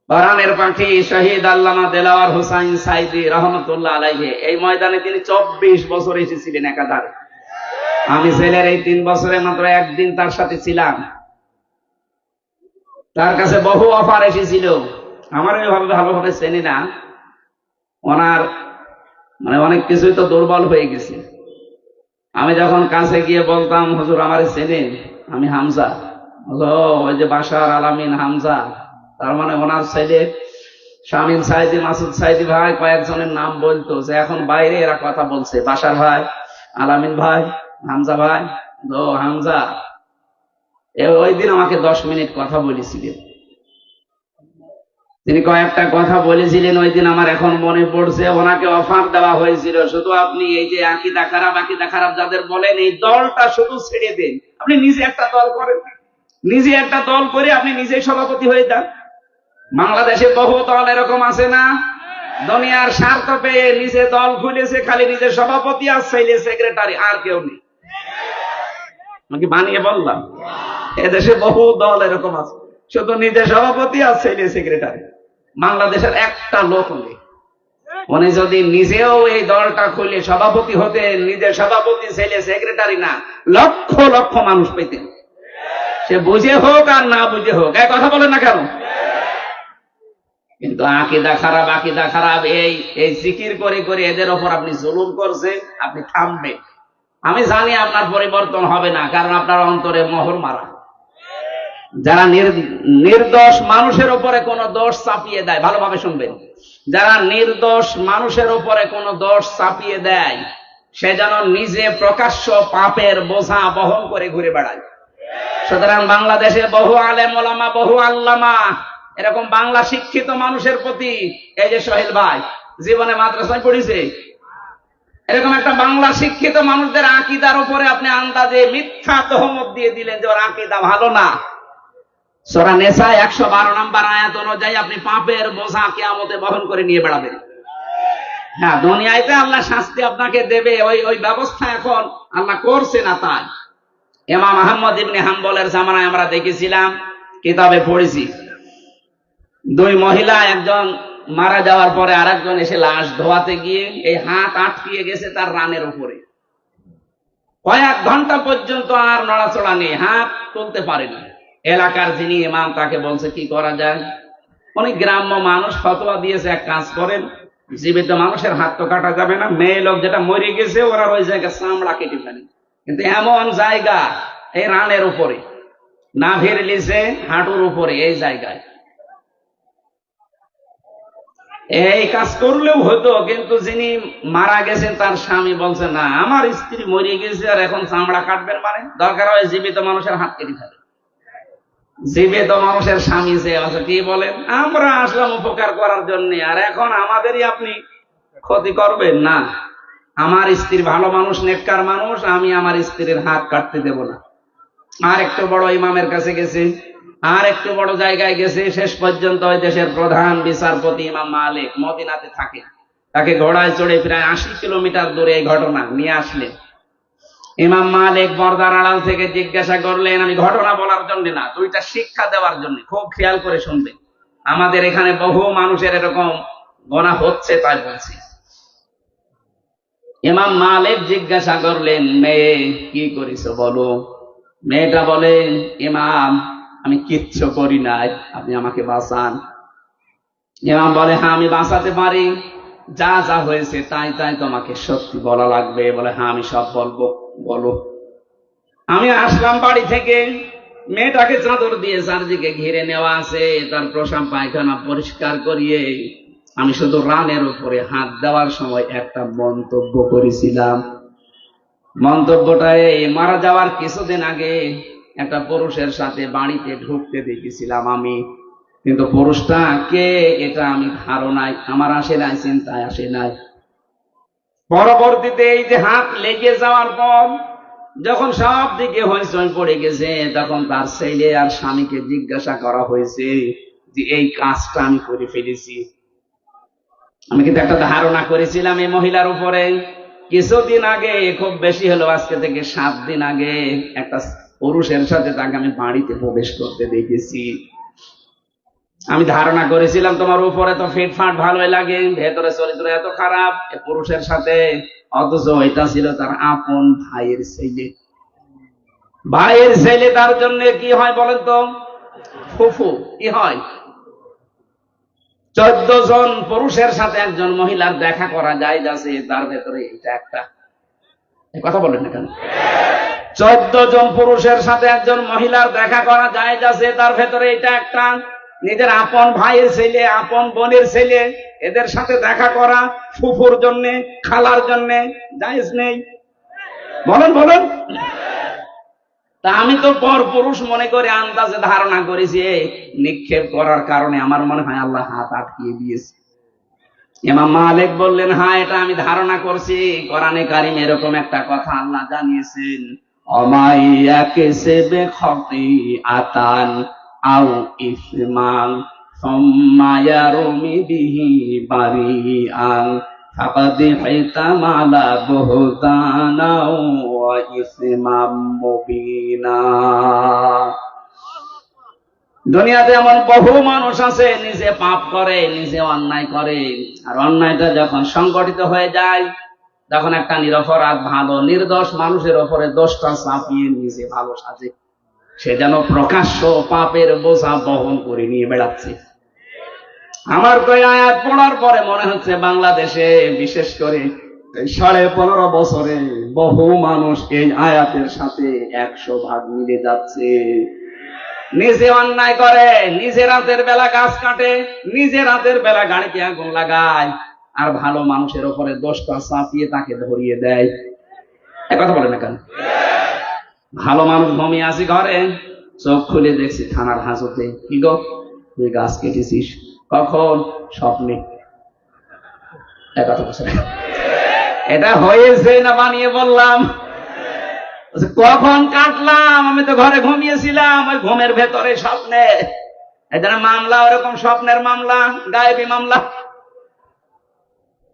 পরাণের পাখি শহীদ আল্লামা দেলাওয়ার হোসাইন সাইদি রহমতুল্লাহ আলাইহি এই ময়দানে তিনি 24 বছর এসেছিলেন একাধারে। আমি ছেলের এই 3 বছরে মাত্র একদিন তার সাথে ছিলাম। তার কাছে বহু অফার এসেছিল, আমার এভাবে ভালোভাবে চেনি না, ওনার অনেক কিছুই তো দুর্বল হয়ে গেছে। আমি যখন কাছে গিয়ে বলতাম, হুজুর আমারে চেনেন, আমি হামজা। ওই যে বাশার আলামিন হামজা, তার ওনার ছেলে শামীম সাইদি, মাসুদ সাইদি ভাই কয়েকজনের নাম বলতো, যে এখন বাইরে এরা কথা বলছে, বাশার ভাই, আলামিন ভাই, হামজা ভাই। হামজা ওই দিন আমাকে 10 মিনিট কথা বলেছিলেন। তিনি কয়েকটা কথা বলেছিলেন ওই দিন, আমার এখন মনে পড়ছে। ওনাকে অফার দেওয়া হয়েছিল, শুধু আপনি এই যে আকীদা খারাপ যাদের বলেন, এই দলটা শুধু ছেড়ে দেন, আপনি নিজে একটা দল করেন, নিজে একটা দল করে আপনি নিজেই সভাপতি হয়ে যান। বাংলাদেশে বহু দল এরকম আছে না, দুনিয়ার স্বার্থ পেয়ে নিজে দল খুলেছে, খালি নিজের সভাপতি আর ছেলে সেক্রেটারি, আর কেউ নেই। আমি বানিয়ে বললাম, এদেশে বহু দল এরকম আছে, শুধু নিজের সভাপতি আর ছেলে সেক্রেটারি। বাংলাদেশের একটা লোক নেই। উনি যদি নিজেও এই দলটা খুলে সভাপতি হতেন, নিজের সভাপতি ছেলে সেক্রেটারি না, লক্ষ লক্ষ মানুষ পেতেন। সে বুঝে হোক আর না বুঝে হোক, এই কথা বলেন না কেন? কিন্তু আকীদা খারাপ এই জিকির করে করে এদের ওপর আপনি জুলুম করছে, আপনি থামবেন। আমি জানি আপনার পরিবর্তন হবে না, কারণ আপনার অন্তরে মোহর মারা। যারা নির্দোষ মানুষের উপরে কোনো দোষ চাপিয়ে দেয়, ভালোভাবে শুনবেন, যারা নির্দোষ মানুষের উপরে কোনো দোষ চাপিয়ে দেয়, সে যেন নিজে প্রকাশ্য পাপের বোঝা বহন করে ঘুরে বেড়ায়। সুতরাং বাংলাদেশে বহু আলেম ওলামা, বহু আল্লামা, এরকম বাংলা শিক্ষিত মানুষের প্রতি, এই যে সোহেল ভাই জীবনে মাদ্রাসায় পড়েছে, এরকম একটা বাংলা শিক্ষিত মানুষদের আকীদার উপরে আপনি আন্দাজে মিথ্যা তহমত দিয়ে দিলেন যে ওর আকীদা ভালো না। সূরা নিসা 112 নম্বর আয়াত অনুযায়ী আপনি পাপের বোঝা কিয়ামতে বহন করে নিয়ে বেড়াবেন। হ্যাঁ, দুনিয়াতে আল্লাহ শাস্তি আপনাকে দেবে, ওই ব্যবস্থা এখন আল্লাহ করছে না। তাই ইমাম আহমদ ইবনে হাম্বলের জামানায় আমরা দেখেছিলাম, কিতাবে পড়েছি, 2 মহিলা, একজন মারা যাওয়ার পরে আরেকজন এসে লাশ ধোয়াতে গিয়ে এই হাত আটকিয়ে গেছে তার রানের উপরে, কয়েক ঘন্টা পর্যন্ত আর নড়াচড়া নেই, হাত তুলতে পারেনি। এলাকার যিনি ইমাম তাকে বলছে কি করা যায়। অনেক গ্রাম্য মানুষ ফতোয়া দিয়েছে, এক কাজ করেন, জীবিত মানুষের হাত তো কাটা যাবে না, মেয়ে লোক যেটা মরে গেছে ওরা ওই জায়গায় চামড়া কেটে ফেলে। কিন্তু এমন জায়গা এই রানের উপরে, নাভির নিচে হাঁটুর উপরে, এই জায়গায় এই কাজ করলেও হতো। কিন্তু যিনি মারা গেছেন তার স্বামী বলছে, না, আমার স্ত্রী মরে গেছে আর এখন চামড়া কাটবেন, দরকার হয় জীবিত মানুষের হাত কেটে ফেলে। জীবিত মানুষের স্বামী যে আছে, কি বলেন, আমরা আসলাম উপকার করার জন্য, আর এখন আমাদেরই আপনি ক্ষতি করবেন? না, আমার স্ত্রী ভালো মানুষ, নেককার মানুষ, আমি আমার স্ত্রীর হাত কাটতে দেব না। আর একটু বড় ইমামের কাছে গেছে, আর একটু বড় জায়গায় গেছে, শেষ পর্যন্ত ওই দেশের প্রধান বিচারপতি ইমাম মালিক মদিনাতে থাকে, তাকে ঘোড়ায় চড়ে প্রায় 80 কিলোমিটার দূরে এই ঘটনা নিয়ে আসলেন। ইমাম মালিক পর্দার আড়াল থেকে জিজ্ঞাসা করলেন, আমি ঘটনা বলার জন্য না, 2টা শিক্ষা দেওয়ার জন্য, খুব খেয়াল করে শুনবেন, আমাদের এখানে বহু মানুষের এরকম গোনা হচ্ছে, তাই বলছি। ইমাম মালিক জিজ্ঞাসা করলেন, মেয়ে কি করেছো বলো। মেয়েটা বলে, ইমাম আমি কিচ্ছু করি নাই, আপনি আমাকে বাঁচান। ইমাম বলে, হ্যাঁ আমি বাঁচাতে পারি, যা যা হয়েছে তাই তাই তোমাকে সত্যি বলা লাগবে। বলে, হ্যাঁ আমি সব বলবো, বলো। আমি আসলাম বাড়ি থেকে, মেয়েটাকে চাদর দিয়ে চারদিকে ঘিরে নেওয়া আছে, তার প্রসাব পায়খানা পরিষ্কার করিয়ে আমি শুধু রানের উপরে হাত দেওয়ার সময় একটা মন্তব্য করেছিলাম। মন্তব্যটা এই, মারা যাওয়ার কিছুদিন আগে একটা পুরুষের সাথে বাড়িতে ঢুকতে দেখেছিলাম আমি, কিন্তু পুরুষটা কে এটা আমি ধারণায় আমার আসে নাই, চিন্তায় আসে নাই। পরবর্তীতে এই যে হাত লেগে যাওয়ার পর যখন সব দিকে হইচই পড়ে গেছে, তখন তার ছেলে আর স্বামীকে জিজ্ঞাসা করা হয়েছে যে এই কাজটা আমি করে ফেলেছি। আমি কিন্তু একটা ধারণা করেছিলাম এই মহিলার উপরে। কিছুদিন আগে, খুব বেশি হলো আজকে থেকে 7 দিন আগে, একটা পুরুষের সাথে তাকে আমি বাড়িতে প্রবেশ করতে দেখেছি। আমি ধারণা করেছিলাম তোমার উপরে তো ফিটফাট ভালোই লাগে, ভেতরে চরিত্র এত খারাপ পুরুষের সাথে, অথচ এটা ছিল তার আপন ভাইয়ের ছেলে। ভাইয়ের ছেলে তার জন্য কি হয় বলেন তো? ফুফু। কি হয়? 14 জন পুরুষের সাথে একজন মহিলার দেখা করা যায় যাচ্ছে, তার ভেতরে এটা একটা। কথা বলেন না কেন? 14 জন পুরুষের সাথে একজন মহিলার দেখা করা যায় যাচ্ছে, তার ভেতরে এটা একটা। নিজের আপন ভাইয়ের ছেলে, আপন বোনের ছেলে, এদের সাথে দেখা করা ফুফুর জন্য, খালার জন্য জায়েজ নেই? বলেন বলেন। তা আমি তো পর পুরুষ মনে করে আন্দাজে ধারণা করেছি, নিক্ষেপ করার কারণে আমার মনে হয় আল্লাহ হাত আটকিয়ে দিয়েছে। ইমাম মালিক বললেন, হ্যাঁ, এটা আমি ধারণা করছি। কোরআনে কারিম এরকম একটা কথা আল্লাহ জানিয়েছেন, অমাইয়াকেসেবে খতিআতান আও ইসমান সুম্মা ইয়ারমি বিহি বারিআন ফাকাদ ইহতামালা বুহতানা ওয়া ইসমাম মুবিনা। দুনিয়াতে এমন বহু মানুষ আছে নিজে পাপ করে, নিজে অন্যায় করে, আর অন্যায়টা যখন সংগঠিত হয়ে যায়, তখন একটা নিরপরাধ ভালো নির্দোষ মানুষের ওপরে দোষটা চাপিয়ে নিজে ভালো সাজে। সে যেন প্রকাশ্য পাপের বোঝা বহন করে নিয়ে বেড়াচ্ছে। আমার তো আয়াত পড়ার পরে মনে হচ্ছে বাংলাদেশে বিশেষ করে 15.5 বছরে বহু মানুষ এই আয়াতের সাথে 100 ভাগ মিলে যাচ্ছে। নিজে অন্যায় করে, নিজে রাতের বেলা গাছ কাটে, নিজে রাতের বেলা গাড়িতে আগুন লাগায়, আর ভালো মানুষের উপরে দোষটা চাপিয়ে তাকে ধরিয়ে দেয়। কথা বলে না কেন? ভালো মানুষ ঘুমিয়ে আছি ঘরে, চোখ খুলে দেখছি থানার হাজতে, কি গো তুই গাছ কেটেছিস? কখন? স্বপ্নে। কথা বলছে, এটা হয়েছে না বানিয়ে বললাম? কখন কাটলাম? আমি তো ঘরে ঘুমিয়েছিলাম, ওই ঘুমের ভেতরে স্বপ্নে। এটা মামলা, ওরকম স্বপ্নের মামলা, গায়েবী মামলা।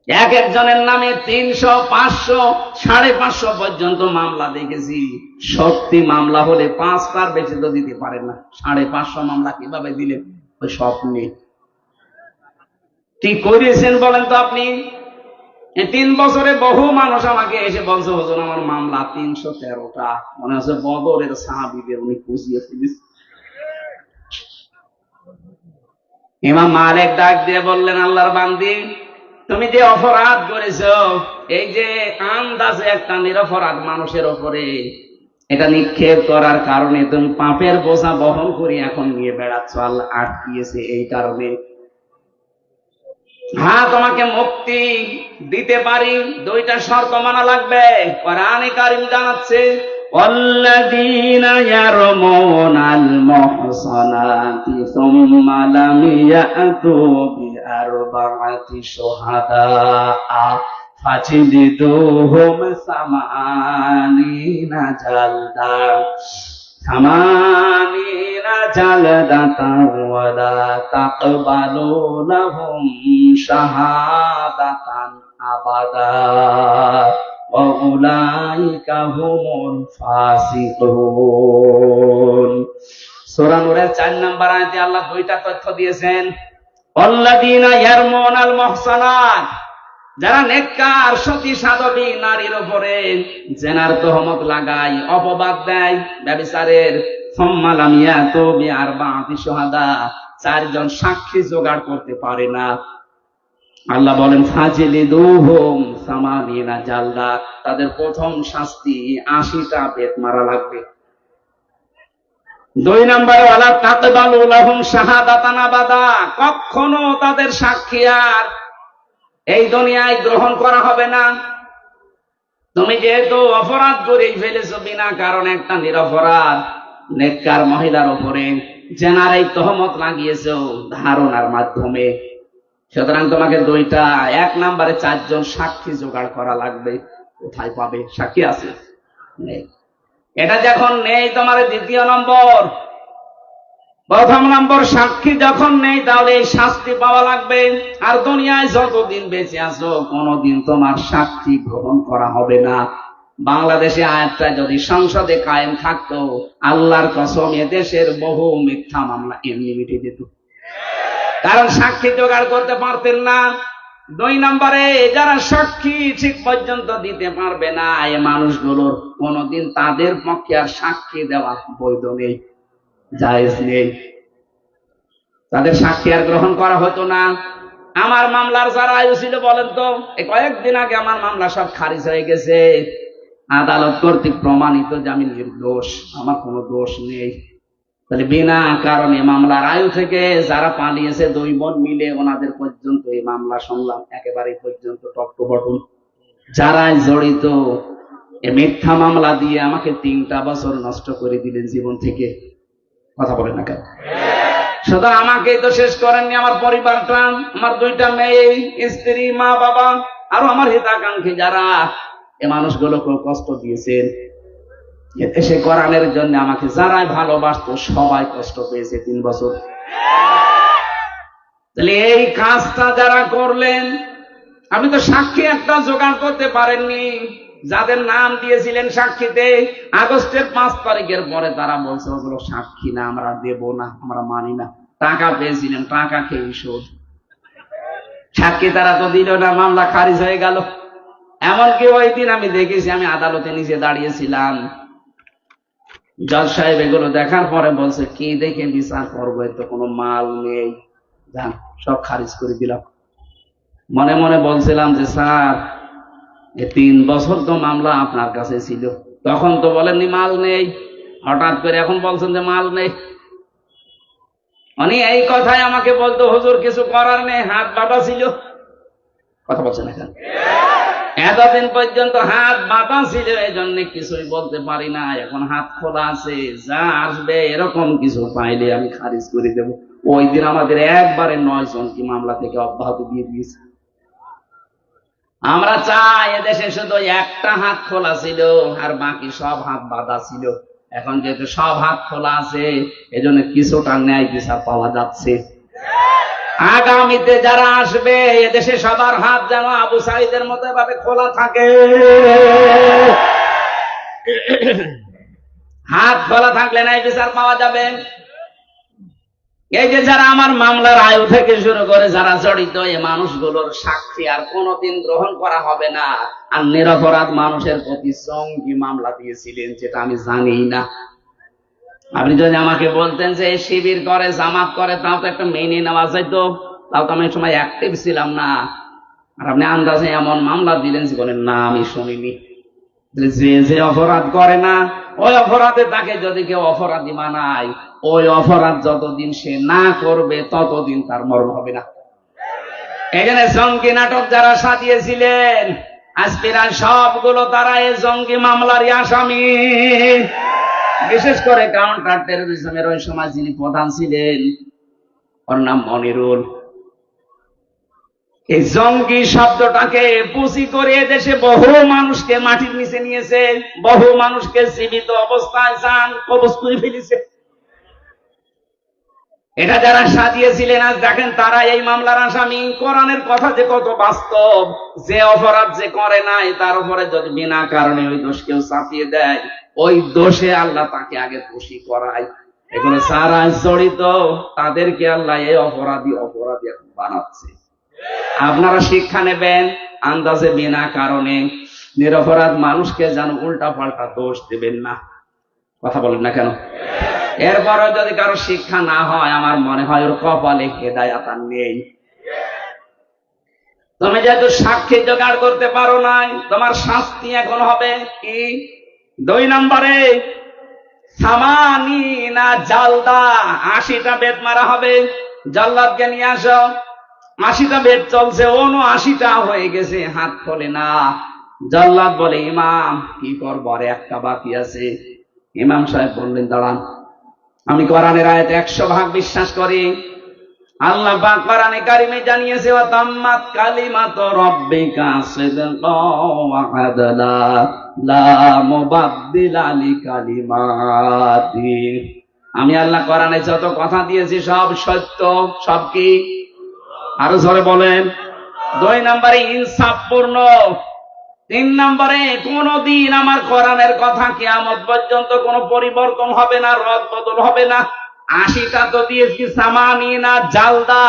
এক একজনের নামে 300, 500, 550 পর্যন্ত মামলা দেখেছি। সত্যি মামলা হলে 5টার বেশি তো দিতে পারেন না। 550 মামলা কিভাবে দিলেন? ওই স্বপ্নে। ঠিক করিয়েছেন বলেন তো আপনি? 3 বছরে বহু মানুষ আমাকে এসে বলছে, হুজুর আমার মামলা 313টা। মনে হচ্ছে বদরের সাহাবীদের উনি খুঁজিয়ে ফেলেছে। ইমাম মালিক ডাক দিয়ে বললেন, আল্লাহর বান্দি, তুমি যে অপরাধ করেছো, এই যে আন্দাজে একটা নিরপরাধ মানুষের ওপরে এটা নিক্ষেপ করার কারণে তুমি পাপের বোঝা বহন করে এখন নিয়ে বেড়াচ্ছ, আল্লাহ আটকিয়েছে এই কারণে। হ্যাঁ, তোমাকে মুক্তি দিতে পারি, 2টা শর্ত মানা লাগবে। কোরআনে কারীম জানাচ্ছে, ওয়াল্লাযীনা ইয়ারমুনাল মুহসানাতি সুম্মা লাম ইয়াতু বিআরবা'াতি শুহাদা ফাজলিদুহুম সামানিনা জালদা ওয়ালা তাকবালু লাহুম শাহাদাতান আবাদা ওয়া উলাইকা হুমুল ফাসিকুন। সূরা নূরের 4 নম্বর আয়াতে আল্লাহ 2টা তথ্য দিয়েছেন। আল্লাযীনা ইয়ারমুনাল মুহসানাত, যারা নেককার সতী সাধবী নারীর উপরে জেনার তহমত লাগায়, অপবাদ দেয় ব্যভিচারের, সুম্মা লাম ইয়াতু বিআরবা'াতি শুহাদা, 4 জন সাক্ষী জোগাড় করতে পারে না, আল্লাহ বলেন ফাজলিদুহুম সামানিনা জালদা, তাদের প্রথম শাস্তি 80টা বেত মারা লাগবে। 2 নম্বরে ওয়ালা তাকবালু লাহুম শাহাদাতান আবাদা, কখনো তাদের সাক্ষী আর এই দুনিয়ায় গ্রহণ করা হবে না। তুমি যেহেতু অপরাধ করে ফেলেছো বিনা কারণে, একটা নিরপরাধ নেককার মহিলার উপরে জেনার এই তহমত লাগিয়েছো ধারণার মাধ্যমে, সুতরাং তোমাকে 2টা, 1 নম্বরে 4 জন সাক্ষী জোগাড় করা লাগবে। কোথায় পাবে? সাক্ষী আছে নেই। এটা যখন নেই তোমার 2য় নম্বর। 1ম নম্বর, সাক্ষী যখন নেই তাহলে এই শাস্তি পাওয়া লাগবে। আর দুনিয়ায় যতদিন বেঁচে আছো কোনদিন তোমার সাক্ষী গ্রহণ করা হবে না। বাংলাদেশে আয়াতটা যদি সংসদে কায়েম থাকতো, আল্লাহর কসম এদেশের বহু মিথ্যা মামলা এমনি মিটে যেত। কারণ সাক্ষী জোগাড় করতে পারতেন না। 2 নম্বরে যারা সাক্ষী ঠিক পর্যন্ত দিতে পারবে না, এই মানুষগুলোর কোনোদিন তাদের পক্ষে আর সাক্ষী দেওয়া বৈধ নেই, জায়েজ নেই, তাদের সাক্ষী আর গ্রহণ করা হতো না। আমার মামলার যারা আয়ু ছিল বলেন তো, এই কয়েকদিন আগে আমার মামলা সব খারিজ হয়ে গেছে, আদালত কর্তৃক প্রমাণিত যে আমি নির্দোষ, আমার কোনো দোষ নেই। তাহলে বিনা কারণে মামলার আয়ু থেকে যারা পালিয়েছে 2 বোন মিলে, ওনাদের পর্যন্ত এই মামলা শুনলাম একেবারে পর্যন্ত টপ টু বটম যারা জড়িত, এই মিথ্যা মামলা দিয়ে আমাকে 3টা বছর নষ্ট করে দিলেন জীবন থেকে। কথা বলেন না কেন? শুধু আমাকেই তো শেষ করেননি, আমার পরিবারটা, আমার 2টা মেয়ে, স্ত্রী, মা, বাবা, আরো আমার হিতাকাঙ্ক্ষী যারা, এই মানুষগুলোকে কষ্ট দিয়েছেন। এদেশে কোরআনের জন্য আমাকে যারাই ভালোবাসতো সবাই কষ্ট পেয়েছে 3 বছর। তাহলে এই কাজটা যারা করলেন, আপনি তো সাক্ষী একটা জোগাড় করতে পারেননি। যাদের নাম দিয়েছিলেন সাক্ষীতে, আগস্টের 5 তারিখের পরে তারা বলছে ওগুলো সাক্ষী না, আমরা দেব না, আমরা মানি না। টাকা পেয়েছিলেন, টাকা খেয়ে শোধ। সাক্ষী তারা তো দিল না, মামলা খারিজ হয়ে গেল। এমনকি ওই দিন আমি দেখেছি, আমি আদালতে নিচে দাঁড়িয়েছিলাম, জজ সাহেব এগুলো দেখার পরে বলছে কি দেখে বিচার করবো, এর তো কোনো মাল নেই, যান সব খারিজ করে দিলাম। মনে মনে বলছিলাম যে স্যার, এই 3 বছর তো মামলা আপনার কাছে ছিল, তখন তো বলেননি মাল নেই, হঠাৎ করে এখন বলছেন যে মাল নেই। উনি এই কথাই আমাকে বলতো, হুজুর কিছু করার নেই, হাত বাঁধা ছিল। কথা বলছেন এখন? এতদিন পর্যন্ত হাত বাঁধা ছিল, এই জন্য কিছুই বলতে পারি না। এখন হাত খোলা আছে, যা আসবে এরকম কিছু পাইলে আমি খারিজ করে দেব। ওই দিন আমাদের একবারে 9 জনকে মামলা থেকে অব্যাহত দিয়ে দিয়েছে। আমরা চাই এদেশে শুধু একটা হাত খোলা ছিল, আর বাকি সব হাত বাঁধা ছিল। এখন যেহেতু সব হাত খোলা আছে, এজন্য কিছুটা ন্যায় বিচার পাওয়া যাচ্ছে। আগামীতে যারা আসবে, এদেশে সবার হাত যেন আবু সাঈদের মতো এভাবে খোলা থাকে। হাত খোলা থাকলে ন্যায় বিচার পাওয়া যাবে। এই যে যারা আমার মামলার আয়ু থেকে শুরু করে যারা জড়িত, এই মানুষগুলোর সাক্ষী আর কোনোদিন গ্রহণ করা হবে না। আর নিরপরাধ মানুষের প্রতি জঙ্গি মামলা দিয়েছিলেন, যেটা আমি জানি না। আপনি যদি আমাকে বলতেন যে শিবির করে, জামাত করে, তাও তো একটা মেনে নেওয়া যাইতো, তাও তো আমি সময় অ্যাক্টিভ ছিলাম না। আর আপনি আন্দাজে এমন মামলা দিলেন জীবনের না আমি শুনিনি। যে যে অপরাধ করে না, ওই অপরাধে তাকে যদি কেউ অপরাধী মানায়, ওই অপরাধ যতদিন সে না করবে ততদিন তার মরণ হবে না। এখানে জঙ্গি নাটক যারা সাজিয়েছিলেন, আজ প্রায় সবগুলো তারা এই জঙ্গি মামলারই আসামি। বিশেষ করে কাউন্টার টেরোরিজমের ওই সময় যিনি প্রধান ছিলেন, ওর নাম মনিরুল। এই জঙ্গি শব্দটাকে পুঁজি করে দেশে বহু মানুষকে মাটির নিচে নিয়েছে, বহু মানুষকে জীবিত অবস্থায় জান কবজ করে ফেলেছে। এটা যারা সাজিয়েছিলেন, আজ দেখেন তারা এই মামলার আসামি। কোরআনের কথা যে কত বাস্তব, যে অপরাধ যে করে নাই তার উপরে যদি বিনা কারণে ওই দোষ কেউ চাপিয়ে দেয়, ওই দোষে আল্লাহ তাকে আগে দোষী করায়। এগুলো যারা জড়িত তাদেরকে আল্লাহ এই অপরাধী এখন বানাচ্ছে। আপনারা শিক্ষা নেবেন, আন্দাজে বিনা কারণে নিরপরাধ মানুষকে যেন উল্টা পাল্টা দোষ দেবেন না। কথা বলেন না কেন? এরপরে যদি কারো শিক্ষা না হয়, আমার মনে হয় ওর কপালে হেদায়াত আর নেই। তুমি যেহেতু সাক্ষী জোগাড় করতে পারো নাই, তোমার শাস্তি এখন হবে কি? 2 নম্বরে সামানিনা জালদা, 80টা বেত মারা হবে। জাল্লাদকে নিয়ে আসো। 80টা বেত চলছে, 79টা হয়ে গেছে, হাত খোলে না। জাল্লাদ বলে ইমাম কি করবো, আর একটা বাকি আছে। ইমাম সাহেব বললেন দাঁড়ান, আমি কোরআনের আয়াত 100% বিশ্বাস করি। আল্লাহ পাক কোরআনে কারিমে জানিয়েছে, ওয়া তাম্মাত কালিমাতু রাব্বিকা সিদকাও ওয়া আদলা লা মুবাদদিলা লিকালিমাতি। আমি আল্লাহ কোরআনে যত কথা দিয়েছি সব সত্য। সব কি? আরো জোরে বলেন। 2 নম্বরে ইনসাফপূর্ণ। 3 নম্বরে কোনদিন আমার কোরআনের কথা কিয়ামত পর্যন্ত কোনো পরিবর্তন হবে না, রদ বদল হবে না। 80টা তো দিয়েছি, সামানিনা জালদা,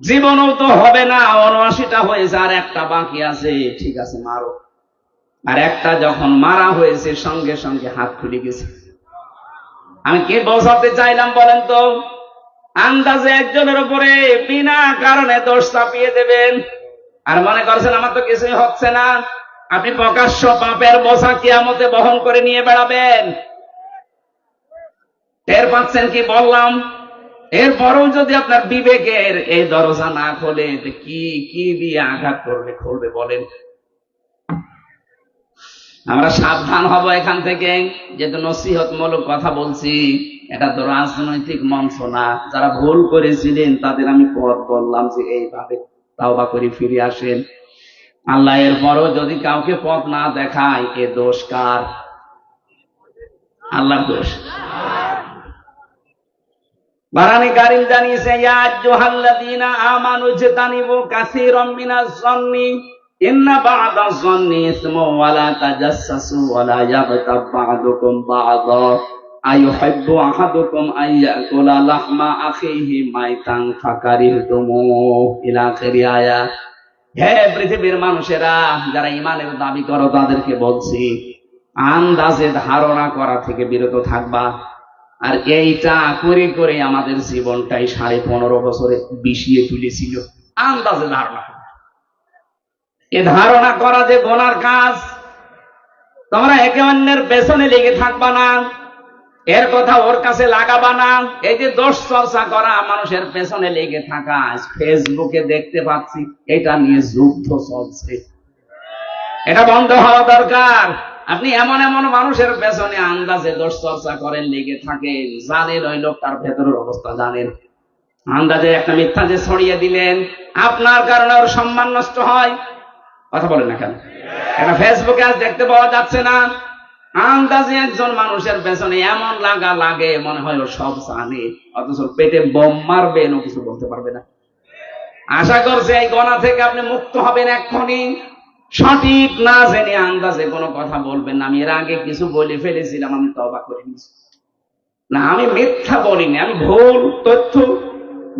জীবনও তো হবে না, 79টা হয়েছে, আর একটা বাকি আছে। ঠিক আছে মারো। আর একটা যখন মারা হয়েছে সঙ্গে সঙ্গে হাত খুলে গেছে। আমি কি বোঝাতে চাইলাম বলেন তো? আন্দাজে একজনের উপরে বিনা কারণে দোষ চাপিয়ে দেবেন, আর মনে করছেন আমার তো কিছুই হচ্ছে না। আপনি প্রকাশ্য পাপের বোঝা কিয়ামতে বহন করে নিয়ে বেড়াবেন। টের পাচ্ছেন কি বললাম? এরপরেও যদি আপনার বিবেকের এই দরজা না খোলে, কি কি দিয়ে আঘাত করলে খুলবে বলেন? আমরা সাবধান হব এখান থেকে। যেহেতু নসিহতমূলক কথা বলছি, এটা তো রাজনৈতিক মঞ্চ না। যারা ভুল করেছিলেন তাদের আমি পথ বললাম যে এইভাবে তাওবা করে ফিরে আসেন। আল্লাহ এরপরও যদি কাউকে পথ না দেখায়, এ দোষ কার? আল্লাহর দোষ। কোরআনে কারীম জানিয়েছে, ইয়া আইয়ুহাল্লাযীনা আমানু ইজতানিবু কাসীরাম মিনাজ যন্নি ইন্না বা'দাজ যন্নি ইসমুন ওয়া লা তাজাসসাসু ওয়া লা ইয়াগতাব বা'দুকুম বা'দা আইয়ুহিব্বু আহাদুকুম আইয়াকুলা লাহমা আখিহি মাইতান ফাকারিহতুমুহু ইলা আখিরি আয়াত। হে পৃথিবীর মানুষেরা, যারা ঈমানের দাবি করো তাদেরকে বলছি, আন্দাজে ধারণা করা থেকে বিরত থাকবা। আর এইটা করে করে আমাদের জীবনটাই 15.5 বছরে বিষিয়ে তুলেছিল। আন্দাজে ধারণা, এ ধারণা করা যে গোনার কাজ। তোমরা একে অন্যের পেছনে লেগে থাকবা না, এর কথা ওর কাছে লাগাবা না। এই যে দোষ চর্চা করা, মানুষের পেছনে লেগে থাকা, ফেসবুকে দেখতে পাচ্ছি এটা নিয়ে যুদ্ধ চলছে। এটা বন্ধ হওয়া দরকার। আপনি এমন এমন মানুষের পেছনে আন্দাজে দোষ চর্চা করেন, লেগে থাকেন, জানেন ওই লোকটার ভেতরের অবস্থা জানেন। আন্দাজে একটা মিথ্যা যে ছড়িয়ে দিলেন, আপনার কারণে ওর সম্মান নষ্ট হয়। কথা বলেন না কেন? এটা ফেসবুকে আজ দেখতে পাওয়া যাচ্ছে না? আন্দাজে একজন মানুষের পেছনে এমন লাগা লাগে মনে হয় ও সব জানে, অথচ পেটে বোম মারবেন ও কিছু বলতে পারবে না। আশা করছি এই গোনা থেকে আপনি মুক্ত হবেন এক্ষুনি। সঠিক না জেনে আন্দাজে কোনো কথা বলবেন না। আমি এর আগে কিছু বলে ফেলেছিলাম, আমি তওবা করে নিয়েছি। না, আমি মিথ্যা বলিনি, আমি ভুল তথ্য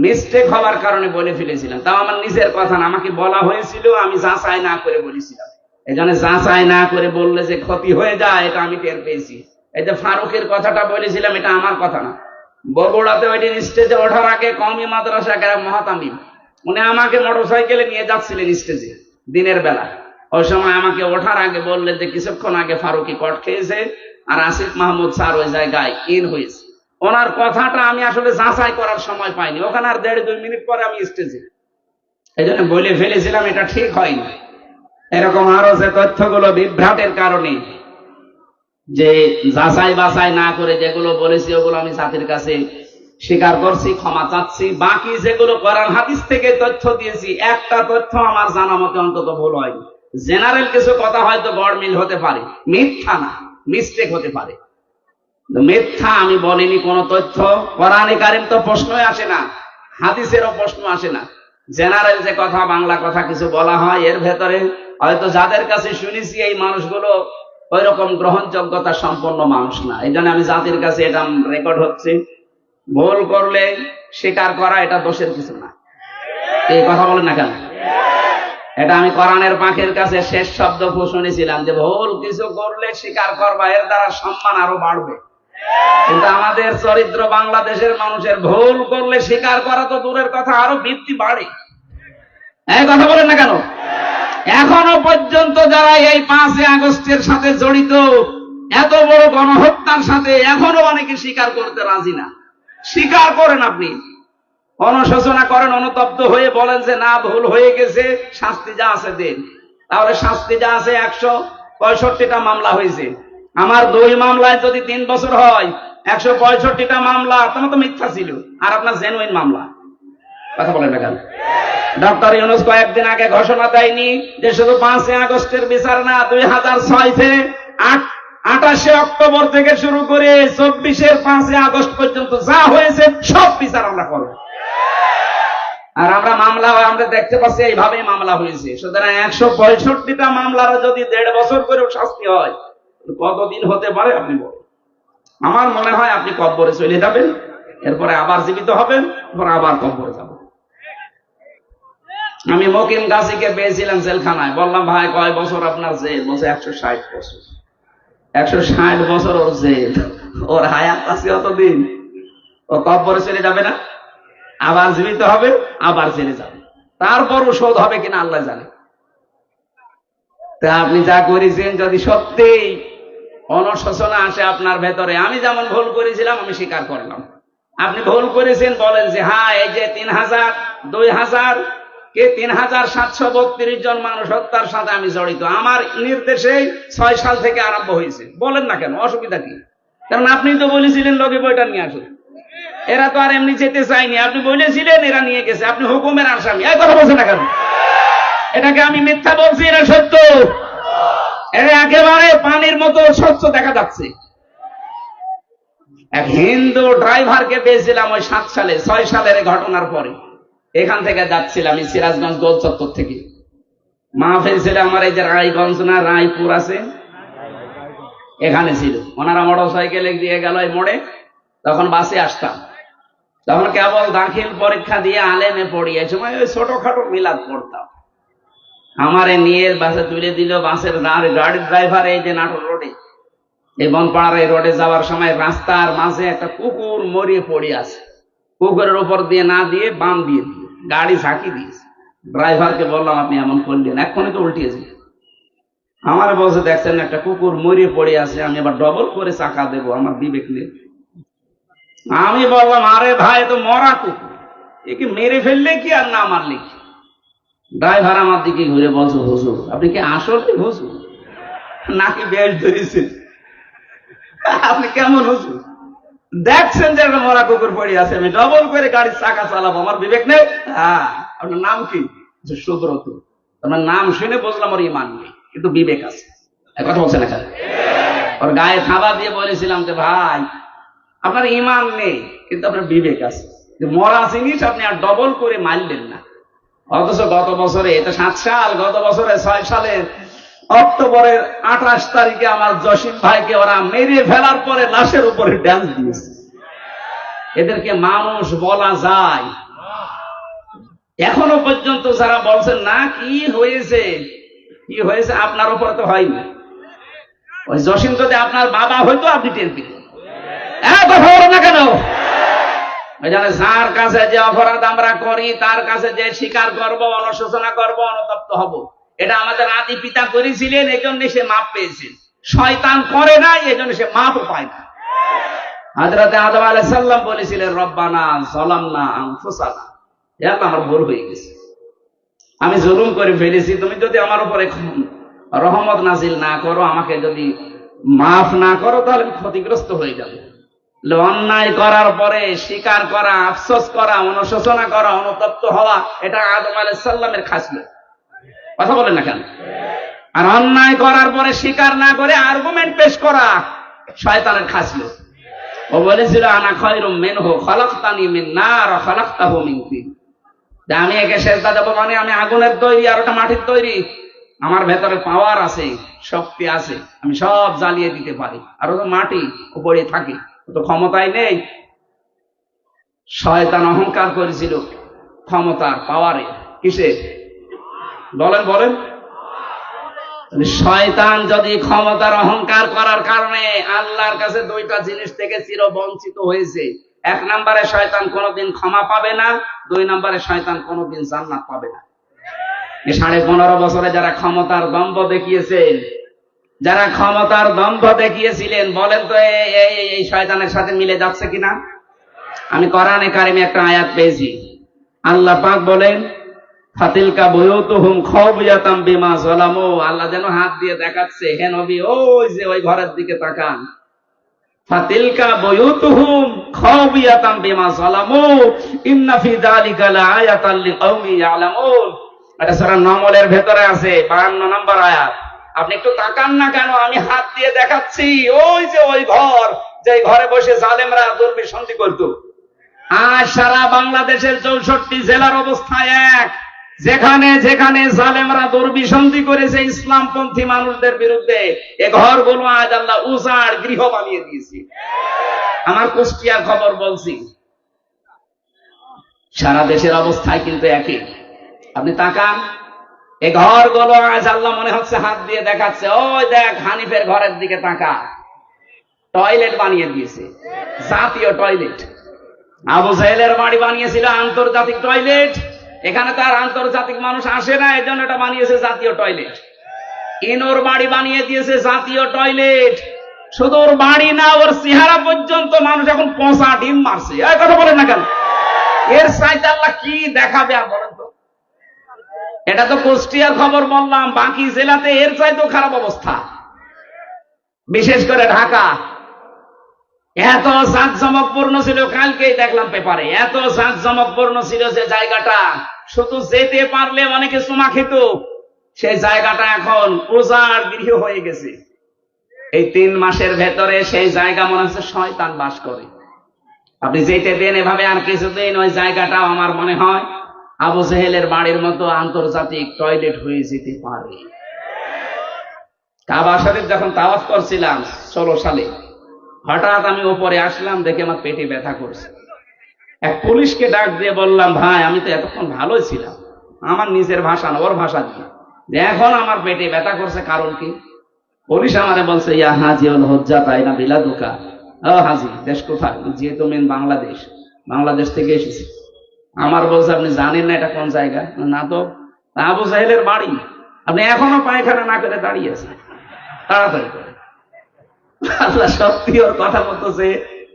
মিস্টেক হওয়ার কারণে বলে ফেলেছিলাম। তাও আমার নিজের কথা না, আমাকে বলা হয়েছিল, আমি যাচাই না করে বলেছিলাম। এই জন্য যাচাই না করে বললে যে ক্ষতি হয়ে যায়, এটা আমি টের পেয়েছি। এই যে ফারুকের কথাটা বলেছিলাম, এটা আমার কথা না। বগুড়াতে ওই দিন স্টেজে ওঠার আগে কওমি মাদ্রাসা মহাতামিম উনি আমাকে মোটরসাইকেলে নিয়ে যাচ্ছিলেন স্টেজে দিনের বেলা। ওই সময় আমাকে ওঠার আগে বললেন যে কিছুক্ষণ আগে ফারুকি কট খেয়েছে আর আসিফ মাহমুদ স্যার ওই জায়গায় ইন হয়েছে। ওনার কথাটা আমি আসলে যাচাই করার সময় পাইনি। ওখানে আর 1.5-2 মিনিট পরে আমি স্টেজে, এই জন্য বলে ফেলেছিলাম, এটা ঠিক হয়নি। এরকম আরো যে তথ্যগুলো বিভ্রাটের কারণে যে যাচাই বাছাই না করে যেগুলো বলেছি, ওগুলো আমি জাতির কাছে স্বীকার করছি, ক্ষমা চাচ্ছি। বাকি যেগুলো কোরআন হাদিস থেকে তথ্য দিয়েছি, একটা তথ্য আমার জানা মতে অন্তত ভুল হয়নি। জেনারেল কিছু কথা হয়তো গড়মিল হতে পারে, মিথ্যা না, মিস্টেক হতে পারে। মিথ্যা আমি বলিনি কোন তথ্য। কোরআনে কারীম তো প্রশ্নই আসে না, হাদিসেরও প্রশ্ন আসে না। জেনারেল যে কথা, বাংলা কথা কিছু বলা হয়, এর ভেতরে হয়তো যাদের কাছে শুনেছি এই মানুষগুলো ওই রকম গ্রহণযোগ্যতা সম্পন্ন মানুষ না। এই জন্য আমি জাতির কাছে এটা রেকর্ড হচ্ছে। ভুল করলে স্বীকার করা এটা দোষের কিছু না। এই কথা বলেন না কেন? এটা আমি কোরআনের পাখির কাছে শেষ শব্দ শুনেছিলাম যে ভুল কিছু করলে স্বীকার করবা, এর দ্বারা সম্মান আরো বাড়বে। কিন্তু আমাদের চরিত্র, বাংলাদেশের মানুষের ভুল করলে স্বীকার করা তো দূরের কথা, আরো বৃদ্ধি বাড়ে। এই কথা বলেন না কেন? এখনো পর্যন্ত যারা এই 5 আগস্টের সাথে জড়িত, এত বড় গণহত্যার সাথে, এখনো অনেকে স্বীকার করতে রাজি না। স্বীকার করেন, আপনি অনুশোচনা করেন, অনুতপ্ত হয়ে বলেন যে না, ভুল হয়ে গেছে, শাস্তি যা আছে দেন। তাহলে শাস্তি যা আছে, 165টা মামলা হয়েছে। আমার 2 মামলায় যদি 3 বছর হয়, 165টা মামলা তোমার তো মিথ্যা ছিল, আর আপনার জেনুইন মামলা। কথা বলেন না কেন? ডক্টর ইউনূস কয়েকদিন আগে ঘোষণা দেয়নি যে শুধু 5 আগস্টের বিচার না, 2006 থেকে 28 অক্টোবর থেকে শুরু করে 24-এর 5 আগস্ট পর্যন্ত যা হয়েছে সব বিচার আমরা করব। আর আমরা মামলা আমরা দেখতে পাচ্ছি এইভাবেই মামলা হয়েছে। সুতরাং 165টা মামলার যদি 1.5 বছর করেও শাস্তি হয়, কতদিন হতে পারে আপনি বলেন? আমার মনে হয় আপনি কব্বরে চলে যাবেন, এরপরে আবার জীবিত হবেন, এরপর আবার কব্বরে যাবেন। আমি মকিম গাছিকে পেয়েছিলাম জেলখানায়, বললাম ভাই কয় বছর আপনার জেল? বলছে 160 বছর। 160 বছর ওর জেল, ওর হায়াত আছে অতদিন, ও কব্বরে চলে যাবে না, আবার জীবিত হবে, আবার জেলে যাবে, তারপরও শোধ হবে কিনা আল্লাহ জানে। তা আপনি যা করেছেন যদি সত্যিই অনুশোচনা আসে আপনার ভেতরে, আমি যেমন ভুল করেছিলাম আমি স্বীকার করলাম, আপনি ভুল করেছেন বলেন যে হ্যাঁ এই যে 3000, 2000 কে 3732 জন মানুষ হত্যার সাথে আমি জড়িত, আমার নির্দেশে 6 সাল থেকে আরম্ভ হয়েছে, বলেন না কেন, অসুবিধা কি? কারণ আপনি তো বলেছিলেন লোকে বইটা নিয়ে আসুন, এরা তো আর এমনি যেতে চায়নি, আপনি বলেছিলেন এরা নিয়ে গেছে, আপনি হুকুমের আসামি, এই কথা বলছেন না কেন? এটাকে আমি মিথ্যা বলছি না সত্য? এটা একেবারে পানির মতো স্বচ্ছ দেখা যাচ্ছে। এক হিন্দু ড্রাইভারকে পেয়েছিলাম ওই 7 সালে, 6 সালের ঘটনার পরে, এখান থেকে যাচ্ছিলাম আমি সিরাজগঞ্জ গোল চত্বর থেকে, মাহফিল ছিল আমার এই যে রায়গঞ্জ না রায়পুর আছে এখানে ছিল, ওনারা মোটর সাইকেলে দিয়ে গেল এই মোড়ে, তখন বাসে আসতাম, তখন কেবল দাখিল পরীক্ষা দিয়ে আলেমে পড়ি, এই সময় ওই ছোটখাটো মিলাদ পড়তাম, আমারে নিয়ে বাসে তুলে দিল, বাসের গাড়ির ড্রাইভার এই যে নাটোর রোডে, এই বনপাড়ার এই রোডে যাওয়ার সময় রাস্তার মাঝে একটা কুকুর মরিয়ে পড়ে আছে, কুকুরের উপর দিয়ে না দিয়ে বাম দিয়ে দিয়ে গাড়ি ঝাঁকি দিয়েছে, ড্রাইভারকে বললাম আপনি এমন করলেন, এক্ষুনি তো উল্টিয়েছে, আমার বলছে দেখছেন একটা কুকুর মরিয়ে পড়ে আছে, আমি আবার ডবল করে চাকা দেবো, আমার বিবেক নেই। আমি বললাম আরে ভাই তো মরা কুকুর, একে মেরে ফেললে কি আর না মারলে কি? ড্রাইভার আমার দিকে ঘুরে বলছে হুজুর আপনি কি আসলে হুজুর নাকি বেশ ধরেছেন? আপনি কেমন হুজুর? দেখছেন যে একটা মরা কুকুর পড়ে আছে, আমি ডবল করে গাড়ির চাকা চালাবো, আমার বিবেক নেই? হ্যাঁ। আপনার নাম কি? সুব্রত। আপনার নাম শুনে বুঝলাম ওর ইমান নেই, কিন্তু বিবেক আছে, কথা বলছেন এখানে। ওর গায়ে থাবা দিয়ে বলেছিলাম যে ভাই আপনার ইমান নেই কিন্তু আপনার বিবেক আছে, যে মরা জিনিস আপনি আর ডবল করে মারলেন না। অথচ গত বছরে, এটা 7 সাল, গত বছরে 6 সালের অক্টোবরের 28 তারিখে আমার জসিম ভাইকে ওরা মেরে ফেলার পরে লাশের উপরে ড্যান্স দিয়েছে। এদেরকে মানুষ বলা যায়? এখনো পর্যন্ত যারা বলছেন না কি হয়েছে কি হয়েছে, আপনার উপরে তো হয়নি। ওই জসিম যদি আপনার বাবা হয়তো আপনি টের পেতেন। কথা বলো না কেন? যার কাছে যে অপরাধ আমরা করি তার কাছে যে স্বীকার করব, অনুশোচনা করব, অনুতপ্ত হব, এটা আমাদের আদি পিতা করেছিলেন, এই জন্য সে মাপ পেয়েছেন। শয়তান করে নাই, এই জন্য সে মাপও পায় না। হযরত আদম আলাইহিস সালাম বলেছিলেন রব্বানা যালামনা আনফুসানা, হে আল্লাহ আমার ভুল হয়ে গেছে, আমি জুলুম করে ফেলেছি, তুমি যদি আমার উপরে রহমত নাজিল না করো, আমাকে যদি মাফ না করো, তাহলে আমি ক্ষতিগ্রস্ত হয়ে যাব। অন্যায় করার পরে স্বীকার করা, আফসোস করা, অনুশোচনা করা, অনুতপ্ত হওয়া, এটা আদম আলাইহিস সালামের খাসলত। কথা বলেন না কেন? আর অন্যায় করার পরে স্বীকার না করে আর্গুমেন্ট পেশ করা শয়তানের খাসলত। ও বলেছিল আনা খায়রুম মিনহু খালাকতানি মিন নার ওয়া খালাকতাহু মিন তিন, যে আমি একে সেজদা দেব মানে আমি আগুনের তৈরি আর ওটা মাটির তৈরি, আমার ভেতরে পাওয়ার আছে, শক্তি আছে, আমি সব জ্বালিয়ে দিতে পারি, আর ও তো মাটি, ও পড়ে থাকে, ও তো ক্ষমতাই নেই। শয়তান অহংকার করেছিল ক্ষমতার, পাওয়ারে, কিসে বলেন বলেন? শয়তান যদি ক্ষমতার অহংকার করার কারণে আল্লাহর কাছে 2টা জিনিস থেকে চিরবঞ্চিত হয়েছে, 1 নম্বরে শয়তান কোনোদিন ক্ষমা পাবে না, 2 নম্বরে শয়তান কোনোদিন জান্নাত পাবে না। 15.5 বছরে যারা ক্ষমতার দম্ভ দেখিয়েছেন, যারা ক্ষমতার দম্ভ দেখিয়েছিলেন, বলেন তো এই শয়তানের সাথে মিলে যাচ্ছে কিনা? আমি কোরআনে কারিমে একটা আয়াত পেয়েছি, আল্লাহ পাক বলেন ফাতিলকা বুয়ুতুহুম খাওবিয়াতাম বিমা যালামু, আল্লাহ যেন হাত দিয়ে দেখাচ্ছে, হে নবী ওই যে ওই ঘরের দিকে তাকান, ফাতিলকা বুয়ুতুহুম খাওবিয়াতাম বিমা যালামু ইন্না ফি যালিকা লাআয়াতাল লিকাওমি ইয়ালামুন। এটা সূরা নামলের ভেতরে আছে, 52 নম্বর আয়াত। আপনি একটু তাকান না কেন? আমি হাত দিয়ে দেখাচ্ছি, ওই যে ওই ঘর, যে ঘরে বসে জালেমরা দুর্বিসন্ধি করত। আজ সারা বাংলাদেশের 64 জেলার অবস্থা এক, যেখানে যেখানে জালেমরা দুর্বিসন্ধি করেছে ইসলামপন্থী মানুষদের বিরুদ্ধে, এ ঘরগুলো আজ আল্লাহ উজাড় গৃহ বানিয়ে দিয়েছে। আমার কুষ্টিয়ার খবর বলছি, সারা দেশের অবস্থায় কিন্তু একই। আপনি তাকান, এ ঘরগুলো আজ আল্লাহ মনে হচ্ছে হাত দিয়ে দেখাচ্ছে, ওই দেখ হানিফের ঘরের দিকে তাকা, টয়লেট বানিয়ে দিয়েছে, জাতীয় টয়লেট। আবু জাহেলের বাড়ি বানিয়েছিল আন্তর্জাতিক টয়লেট, এখানে তার আন্তর্জাতিক মানুষ আসে না, এই জন্য এটা বানিয়েছে জাতীয় টয়লেট। ইনোর বাড়ি বানিয়ে দিয়েছে জাতীয় টয়লেট। শুধু ওর বাড়ি না, ওর চেহারা পর্যন্ত মানুষ এখন পচা ডিম মারছে। এই কথা বলেন না কেন? এর চাইতে আল্লাহ কি দেখাবে আর বলেন তো? এটা তো কুষ্টিয়ার খবর বললাম, বাকি জেলাতে এর চাইতেও খারাপ অবস্থা, বিশেষ করে ঢাকা। এত জাঁকজমকপূর্ণ ছিল, কালকেই দেখলাম পেপারে, এত জাঁকজমকপূর্ণ ছিল যে জায়গাটা শুধু যেতে পারলে অনেকে চুমা খেত, সেই জায়গাটা এখন উজাড় গৃহ হয়ে গেছে। এই 3 মাসের ভেতরে সেই জায়গা মনে হচ্ছে শয়তান বাস করে। আপনি যেতে দেন এভাবে আর কিছুদিন, ওই জায়গাটাও আমার মনে হয় আবু জেহেলের বাড়ির মতো আন্তর্জাতিক টয়লেট হয়ে যেতে পারে। কাবা শরীফ যখন তাওয়াফ করছিলাম 16 সালে, হঠাৎ আমি উপরে আসলাম, দেখে আমার পেটে ব্যথা করছে। এক পুলিশকে ডাক দিয়ে বললাম, ভাই আমি তো এতক্ষণ ভালোই ছিলাম, আমার নিজের ভাষা না ওর ভাষা দিয়ে, যে এখন আমার পেটে ব্যথা করছে, কারণ কি? পুলিশ আমারে বলছে, ইয়া হাজি ওল হজ্জা তাই না বিলাদুকা। ও হাজি, দেশ কোথায়? যেহেতু মেন বাংলাদেশ, বাংলাদেশ থেকে এসেছি। আমার বলছে, আপনি জানেন না এটা কোন জায়গা? না তো। আবু জাহেলের বাড়ি, আপনি এখনো পায়খানা না করে দাঁড়িয়ে আছেন, তাড়াতাড়ি করে। আল্লাহ সত্যি ওর কথা মতো যে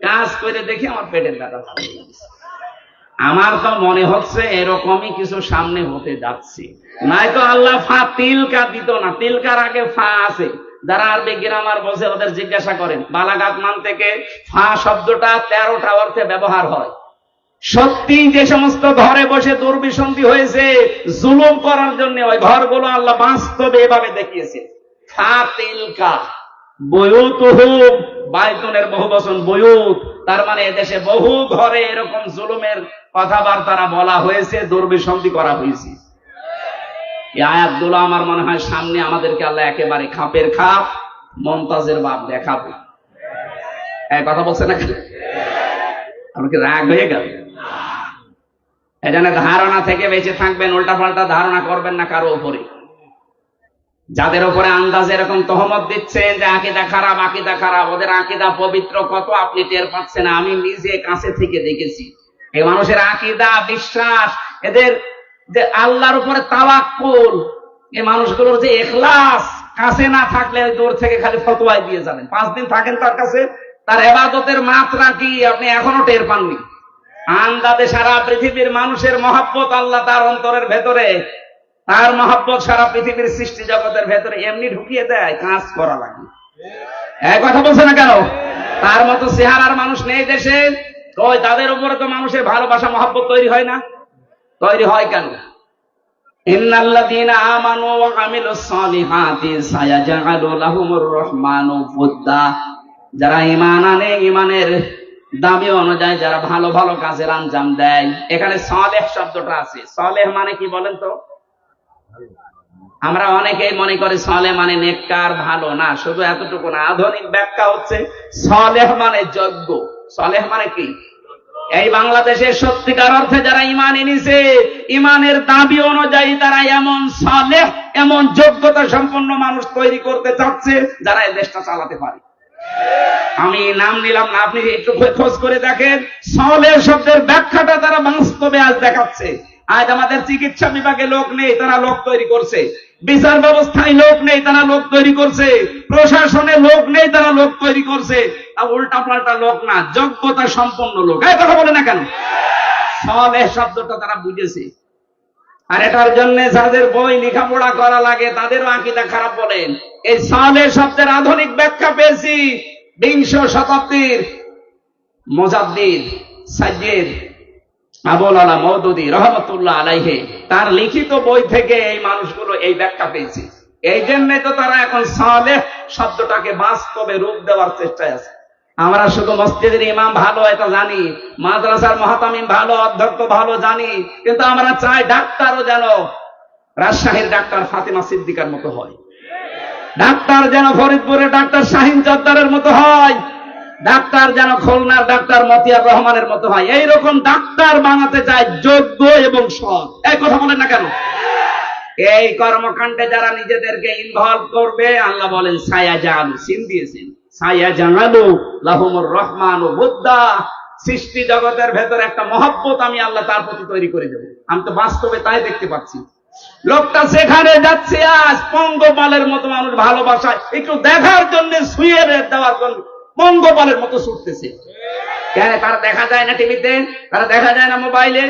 কাজ করে দেখে আমার পেটের ব্যথা ভালো হয়ে গেছে। আমার তো মনে হচ্ছে এরকমই কিছু সামনে হতে যাচ্ছে, নাই তো আল্লাহ ফা তিলকা দিত না। তিলকার আগে ফা আছে, যারা আরবি গ্রামার বোঝে ওদের জিজ্ঞাসা করেন। বালাগাত মান থেকে ফা শব্দটা 13টা অর্থে ব্যবহার হয়। সত্যি যে সমস্ত ঘরে বসে দুর্বিসন্ধি হয়েছে জুলুম করার জন্য, ওই ঘরগুলো আল্লাহ বাস্তবে এভাবে দেখিয়েছে। ফা তিলকা বয়ুতুহুম, বায়তুনের বহুবচন বয়ুত, তার মানে এদেশে বহু ঘরে এরকম জুলুমের কথাবার্তা বলা হয়েছে, দুর্বিসন্ধি করা হয়েছে। এই আয়াতগুলো আমার মনে হয় সামনে আমাদেরকে আল্লাহ একেবারে খাপের খাপ, মমতাজের বাপ দেখাবে। এই কথা বলছে না কেন? আমাকে রাগ হয়ে গেল। এজন্য ধারণা থেকে বেঁচে থাকবেন, উল্টাপাল্টা ধারণা করবেন না কারো উপরে। যাদের উপরে আন্দাজ এরকম তহমত দিচ্ছেন যে আকীদা খারাপ, আকীদা খারাপ, ওদের আকীদা পবিত্র কত আপনি টের পাচ্ছেন। আমি নিজে কাছে থেকে দেখেছি এই মানুষের আকীদা, বিশ্বাস, এদের যে আল্লাহর উপরে তাওয়াক্কুল, এই মানুষগুলোর যে ইখলাস, কাছে না থাকলে দূর থেকে খালি ফতোয়াই দিয়ে যাবেন। 5 দিন থাকেন তার কাছে, তার ইবাদতের মাত্রা কি আপনি এখনো টের পাননি। আন্দাজে সারা পৃথিবীর মানুষের মহব্বত আল্লাহ তার অন্তরের ভেতরে, তার মহব্বত সারা পৃথিবীর সৃষ্টি জগতের ভেতরে এমনি ঢুকিয়ে দেয়, কাজ করা লাগে। এই কথা বলছে না কেন? তার মতো চেহারার মানুষ নেই দেশে। ওই তাদের উপরে তো মানুষের ভালোবাসা মহব্বত তৈরি হয় না। তৈরি হয় কেন? ইন্নাল্লাযীনা আমানু ওয়া আমিলুস সালিহাতি সায়াজআলু লাহুমুর রহমানু উদ্দা। যারা ঈমান আনে, ঈমানের দাবি অনুযায়ী যারা ভালো ভালো কাজের আঞ্জাম দেয়, এখানে সালেহ শব্দটা আছে। সালেহ মানে কি বলেন তো? আমরা অনেকেই মনে করি সালেহ মানে নেককার, ভালো না। শুধু এতটুকু না, আধুনিক ব্যাখ্যা হচ্ছে সালেহ মানে যোগ্য। সালেহ মানে কি? এই বাংলাদেশে সত্যিকার অর্থে যারা ঈমান এনেছে, ঈমানের দাবি অনুযায়ী তারা এমন সালেহ, এমন যোগ্যতা সম্পন্ন মানুষ তৈরি করতে চাচ্ছে যারা এই দেশটা চালাতে পারে। আমি নাম নিলাম না, আপনি একটু খোঁজ করে দেখেন। সালেহ শব্দের ব্যাখ্যাটা তারা বাস্তবে আজ দেখাচ্ছে। আজ আমাদের চিকিৎসা বিভাগে লোক নেই, তারা লোক তৈরি করছে। বিচার ব্যবস্থায় লোক নেই, তারা লোক তৈরি করছে। প্রশাসনে লোক নেই, তারা লোক তৈরি করছে। উল্টা পাল্টা লোক না, যোগ্যতা সম্পন্ন লোক। এই কথা বলে না কেন? সালেহ শব্দটা তারা বুঝেছে। আর এটার জন্য যাদের বই লেখাপড়া করা লাগে তাদেরও আকীদা খারাপ বলেন। এই সালেহ শব্দের আধুনিক ব্যাখ্যা পেয়েছি 20 শতাব্দীর মুজাদ্দিদ সাইয়্যিদ আবুল আলা মওদুদী রাহমাতুল্লাহ আলাইহি তার লিখিত বই থেকে এই মানুষগুলো এই ব্যাখ্যা পেয়েছে। এই জন্য তো তারা এখন সালেহ শব্দটাকে বাস্তবে রূপ দেওয়ার চেষ্টায় আছে। আমরা শুধু মসজিদের ইমাম ভালো এটা জানি, মাদ্রাসার মহাতামিম ভালো, অধ্যক্ষ ভালো জানি, কিন্তু আমরা চাই ডাক্তারও যেন রাজশাহীর ডাক্তার ফাতেমা সিদ্দিকার মতো হয়, ডাক্তার যেন ফরিদপুরের ডাক্তার শাহিন জর্দারের মতো হয়, ডাক্তার যেন খুলনার ডাক্তার মতিয়ার রহমানের মতো হয়। এইরকম ডাক্তার বানাতে চায়, যোগ্য এবং সৎ। এই কথা বলেন না কেন? এই কর্মকাণ্ডে যারা নিজেদেরকে ইনভলভ করবে, আল্লাহ বলেন সায়াজালু, সিন দিয়েছেন, সায়াজালু লাহুমুর রহমানু বুদ্দা, সৃষ্টি জগতের ভেতর একটা মহব্বত আমি আল্লাহ তার প্রতি তৈরি করে দেব। আমি তো বাস্তবে তাই দেখতে পাচ্ছি। লোকটা সেখানে যাচ্ছে, আজ পঙ্গপালের মতো মানুষ ভালোবাসায় একটু দেখার জন্য, শুয়ে দেওয়ার জন্য পঙ্গপালের মতো ছুটতেছে। কেন? তারা দেখা যায় না টিভিতে, তারা দেখা যায় না মোবাইলে।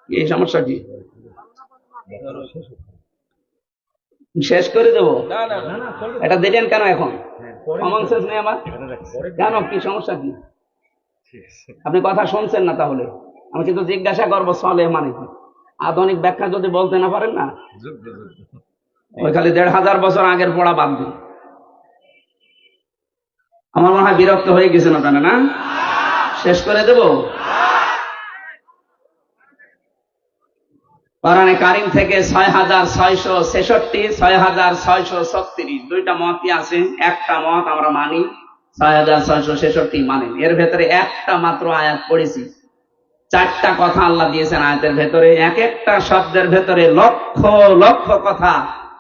এই সমস্যা কি? শেষ করে দেবো? এটা দিলেন কেন এখন? কমন সেন্স নেই আমার? কেন? কি সমস্যা কি? আপনি কথা শুনছেন না তাহলে? আমি কিন্তু জিজ্ঞাসা করবো চলে মানে কি? আধুনিক ব্যাখ্যা যদি বলতে না পারেন না, ওই খালি ১৫০০ বছর আগের পড়া বাদ দিন। আমার মনে হয় বিরক্ত হয়ে গেছেন আপনারা, না? শেষ করে দেব? কোরআনে কারীম থেকে ৬৬৬৬, ৬৬৩৬ দুইটা মতই আছে। একটা মত আমরা মানি, ৬৬৬৬ মানেন। এর ভেতরে একটা মাত্র আয়াত পড়েছি, 4টা কথা আল্লাহ দিয়েছেন আয়াতের ভেতরে, এক একটা শব্দের ভেতরে লক্ষ লক্ষ কথা।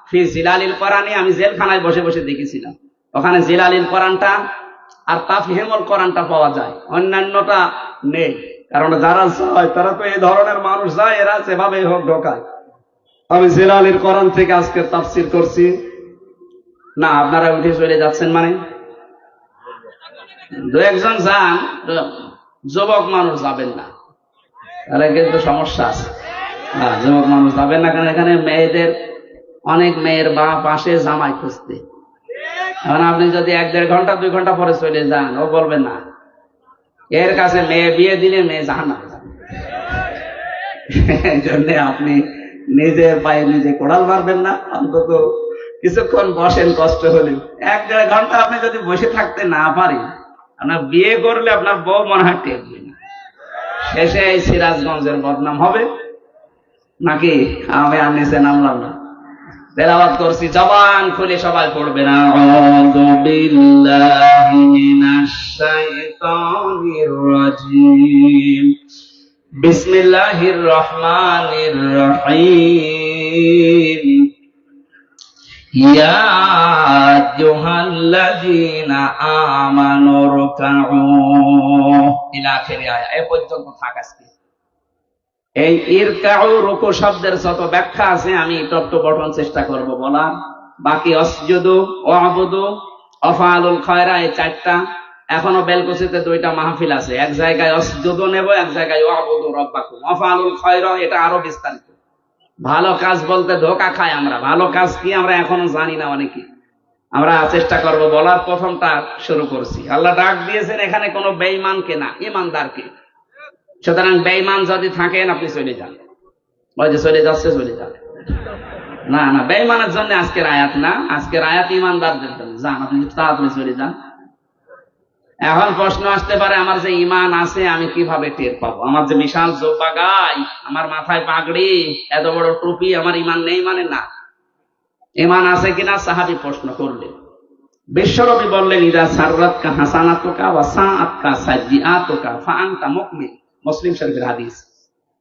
ফি জিলালিল কোরআনে, আমি জেলখানায় বসে বসে দেখেছিলাম, ওখানে জিলালিল কোরআনটা আর তাফহিমুল কোরআনটা পাওয়া যায়, অন্যান্যটা নেই। কারণ যারা যায় তারা তো এই ধরনের মানুষ যায়, এরা সেভাবে হোক ঢোকায়। আমি জিলালিল কোরআন থেকে আজকে তাফসির করছি না, আপনারা উঠে চলে যাচ্ছেন মানে? দু একজন যান, যুবক মানুষ যাবেন না, তাহলে কিন্তু সমস্যা আছে। হ্যাঁ, যুবক মানুষ যাবেন না, কারণ এখানে মেয়েদের, অনেক মেয়ের বাপ আসে জামাই খুঁজতে। এখন আপনি যদি 1-1.5 ঘন্টা 2 ঘন্টা পরে চলে যান, ও বলবেন না, এর কাছে মেয়ে বিয়ে দিলে মেয়ে জাহান্নামে যাবে। এই জন্য আপনি নিজের পায়ে নিজে কোড়াল মারবেন না, অন্তত কিছুক্ষণ বসেন, কষ্ট হলে। 1-1.5 ঘন্টা আপনি যদি বসে থাকতে না পারেন, আপনার বিয়ে করলে আপনার বউ মনে হয় টেকবে না, শেষে এই সিরাজগঞ্জের বদনাম হবে। নাকি? আমি আর নিচে নামলাম না, তেলাওয়াত করছি, জবান খুলে সবাই পড়বেন। আউযু বিল্লাহি মিনাশ শাইতানির রাজীম, বিসমিল্লাহির রহমানির রহিম, ইয়া আইয়ুহাল্লাযীনা আমানু রুকউ ইলা আখিরি আয়া। এই পর্যন্ত থাক আজকে। এই ইরকাউ, রুকু শব্দের যত ব্যাখ্যা আছে আমি টপ টু বটন চেষ্টা করব বলার। বাকি অসজুদু, ওয়াবুদু, আফআলুল খায়রা, এই 4টা। এখনো বেলকুচিতে 2টা মাহফিল আছে, এক জায়গায় অসজুদু নেব, এক জায়গায় ওয়াবুদু রাব্বাকুম। আফআলুল খায়রা এটা আরো বিস্তারিত। ভালো কাজ বলতে ধোঁকা খাই আমরা, ভালো কাজ কি আমরা এখনো জানি না অনেকে। আমরা চেষ্টা করব বলার। প্রথমটা শুরু করছি। আল্লাহ ডাক দিয়েছেন এখানে কোনো বেঈমানকে না, ঈমানদারকে। সুতরাং বেঈমান যদি থাকেন আপনি চলে যান, ওই যে চলে যাচ্ছে চলে যান। না না, বেঈমানের জন্য আজকের আয়াত না, আজকের আয়াত ঈমানদারদের জন্য। যান, আপনি তাড়াতাড়ি চলে যান। এখন প্রশ্ন আসতে পারে, আমার যে ঈমান আছে আমি কিভাবে টের পাবো? আমার যে বিশাল জোব্বা গাই, আমার মাথায় পাগড়ি, এত বড় টুপি, আমার ঈমান নেই মানে? না, ঈমান আছে কিনা সাহাবী প্রশ্ন করলেন। বিশ্বনবী বললেন, ইদা সাররাতকা হাসানাতুকা ওয়া সাআতকা সাইয়্যাতুকা ফাআনতা মুমিন। মুসলিম শরীফের হাদিস।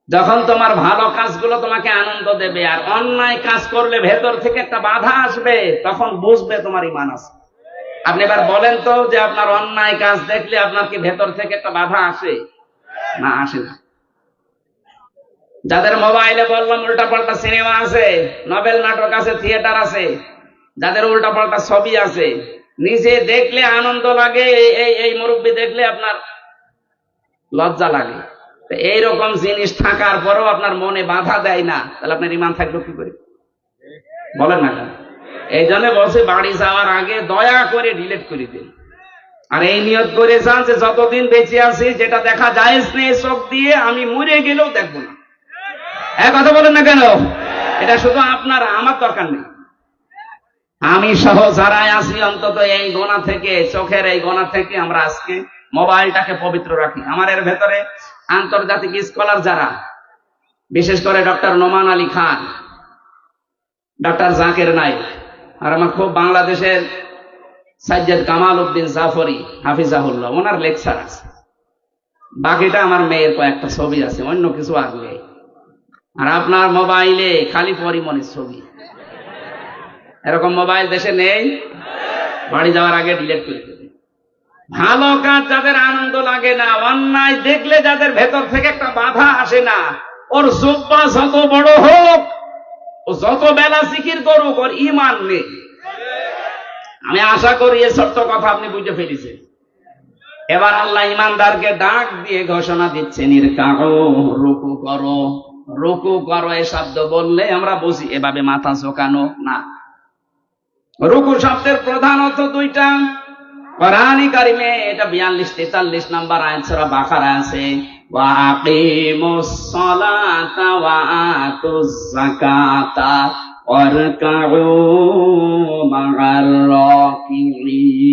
যখন তোমার ভালো কাজগুলো তোমাকে আনন্দ দেবে আর অন্যায় কাজ করলে ভেতর থেকে একটা বাধা আসবে, তখন বুঝবে তোমার ঈমান আছে। আপনি এবার বলেন তো, যে আপনার অন্যায় কাজ দেখলে আপনার কি ভেতর থেকে একটা বাধা আসে? না, আসে না। যাদের মোবাইলে বললাম উল্টাপাল্টা সিনেমা আছে, নভেল নাটক আছে, থিয়েটার আছে, যাদের উল্টাপাল্টা ছবি আছে, নিজে দেখলে আনন্দ লাগে, এই মুরব্বী দেখলে আপনার লজ্জা লাগে, এইরকম জিনিস থাকার পরেও আপনার মনে বাধা দেয় না, তাহলে আপনার ঈমান থাকবে কি করে? বলেন না কেন? এই জন্য বলছে, বাড়ি যাওয়ার আগে দয়া করে ডিলিট করে দিন। আর এই নিয়ত করে যান যে যতদিন বেঁচে আছি, যেটা দেখা যায় নেই চোখ দিয়ে, আমি মরে গেলেও দেখবো না। এক কথা বলেন না কেন? এটা শুধু আপনার, আমার দরকার নেই। আমি সহ যারাই আছি অন্তত এই গোনা থেকে, চোখের এই গোনা থেকে আমরা আজকে মোবাইলটাকে পবিত্র রাখি। আমার এর ভেতরে আন্তর্জাতিক স্কলার যারা, বিশেষ করে ডক্টর নোমান আলী খান, ডক্টর জাকির নাইক, আর আমার খুব বাংলাদেশের সাজ্জাদ কামাল উদ্দিন জাফরি হাফিজাহুল্লাহ, ওনার লেকচার আছে। বাকিটা আমার মেয়ের কয়েকটা ছবি আছে, অন্য কিছু আর নেই। আর আপনার মোবাইলে খালি পরিমণির ছবি। এরকম মোবাইল দেশে নেই, বাড়ি যাওয়ার আগে ডিলিট করে দেবে। ভালো কাজ যাদের আনন্দ লাগে না, অন্যায় দেখলে যাদের ভেতর থেকে একটা বাধা আসে না, ওর জুব্বা যত বড় হোক, ও যত বেলা জিকির করুক, ওর ঈমান নেই। আমি আশা করি এই ছোট্ট কথা আপনি বুঝে ফেলেছেন। এবার আল্লাহ ঈমানদারকে ডাক দিয়ে ঘোষণা দিচ্ছেন, ইরকাউ, রুকু করো। রুকু করো এই শব্দ বললে আমরা বুঝি এভাবে মাথা ঝোঁকানো না। রুকু শব্দের প্রধান অর্থ দুইটা। কোরআনে কারিমে এটা 42-43 নম্বর আয়াত সূরা বাকারা আছে, ওয়া আকিমুস সালাতা ওয়া আতুজ যাকাতা ওয়ারকাউ মা'আর রাকিঈন।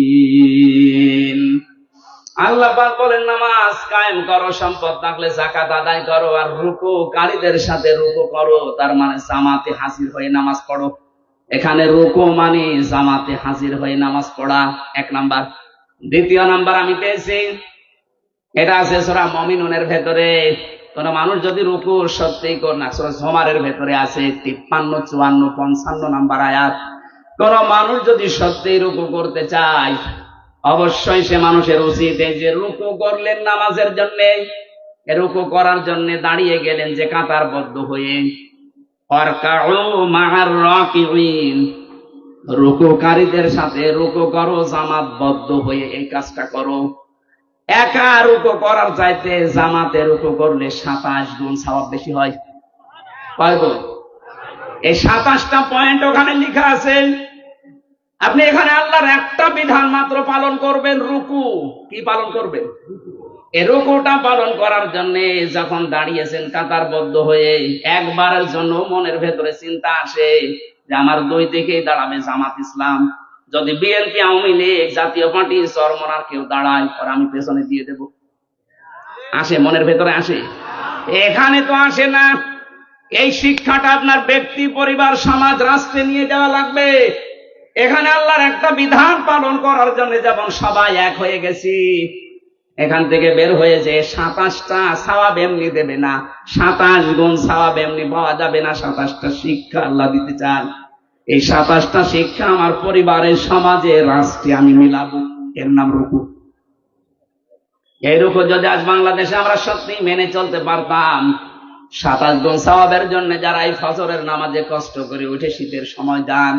আল্লাহ পাক বলেন নামাজ কায়েম করো, সম্পদ থাকলে যাকাত আদায় করো, আর রুকুকারীদের সাথে রুকু করো। তার মানে জামাতে হাজির হয়ে নামাজ পড়ো। এখানে রুকু মানে জামাতে হাজির হয়ে নামাজ পড়া, এক নাম্বার। দ্বিতীয় নাম্বার আমি পেয়েছি, এটা আছে সূরা মুমিনুনের ভেতরে। কোন মানুষ যদি রুকু সত্যি করে না, সূরা জুমারের ভেতরে আছে 53, 54, 55 নাম্বার আয়াত। কোন মানুষ যদি সত্যি রুকু করতে চায়, অবশ্যই সে মানুষের উচিত এই যে রুকু করলেন নামাজের জন্য, রুকু করার জন্য দাঁড়িয়ে গেলেন যে কাতারবদ্ধ হয়ে, ওয়ারকাউ মা'আর রাকিঈন, রুকুকারীদের সাথে রুকু করো জামাতবদ্ধ হয়ে, এই কাজটা করো। একা রুকু করার চাইতে জামাতে রুকু করলে 27 গুণ সওয়াব বেশি হয়। কয় গুণ? এই 27টা পয়েন্ট ওখানে লেখা আছে। আপনি এখানে আল্লাহর একটা বিধান মাত্র পালন করবেন, রুকু। কি পালন করবেন? এই রুকুটা পালন করার জন্য যখন দাঁড়িয়েছেন কাতারবদ্ধ হয়ে, একবারের জন্য মনের ভেতরে চিন্তা আসে যে আমার দুই দিকেই দাঁড়াবে জামাত ইসলাম। যদি বিএনপি, আওয়ামী লীগ, জাতীয় পার্টি, চরমনার কেউ দাঁড়ায়, আর আমি পেছনে দিয়ে দেব, আসে? মনের ভেতরে আসে? এখানে তো আসে না। এই শিক্ষাটা আপনার ব্যক্তি, পরিবার, সমাজ, রাষ্ট্রে নিয়ে যাওয়া লাগবে। এখানে আল্লাহর একটা বিধান পালন করার জন্য যেমন সবাই এক হয়ে গেছি, এখান থেকে বের হয়ে যে 27টা সওয়াব এমনি দেবে না, 27 গুণ সওয়াব এমনি পাওয়া যাবে না। 27টা শিক্ষা আল্লাহ দিতে চান। এই 27টা শিক্ষা আমার পরিবারের, সমাজে, রাষ্ট্রে আমি মিলাবো, এর নাম রুকু। এই রুকু যদি আজ বাংলাদেশে আমরা সত্যি মেনে চলতে পারতাম, 27 গুণ সওয়াবের জন্য যারা এই ফজরের নামাজে কষ্ট করে উঠে শীতের সময় যান,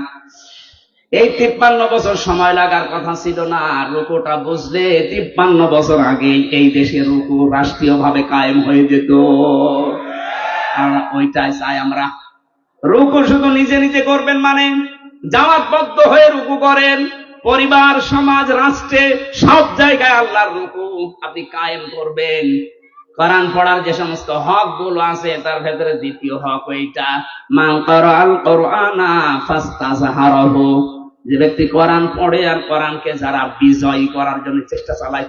এই 53 বছর সময় লাগার কথা ছিল না। রুকুটা বুঝলে 53 বছর আগে এই দেশে রুকু রাষ্ট্রীয়ভাবে কায়েম হয়ে যেত। আর ওইটাই চাই আমরা। রুকু শুধু নিজে নিজে করবেন মানে, জামাতবদ্ধ হয়ে রুকু করেন। পরিবার, সমাজ, রাষ্ট্রে, সব জায়গায় আল্লাহর রুকু আপনি কায়েম করবেন। কোরআন পড়ার যে সমস্ত হক গুলো আছে, তার ভেতরে দ্বিতীয় হক এইটা, মান ক্বারাআল কুরআনা ফাস্তাযহারাহু। যে ব্যক্তি কোরআন পড়ে আর কোরআনকে যারা বিজয়ী করার জন্য চেষ্টা চালায়।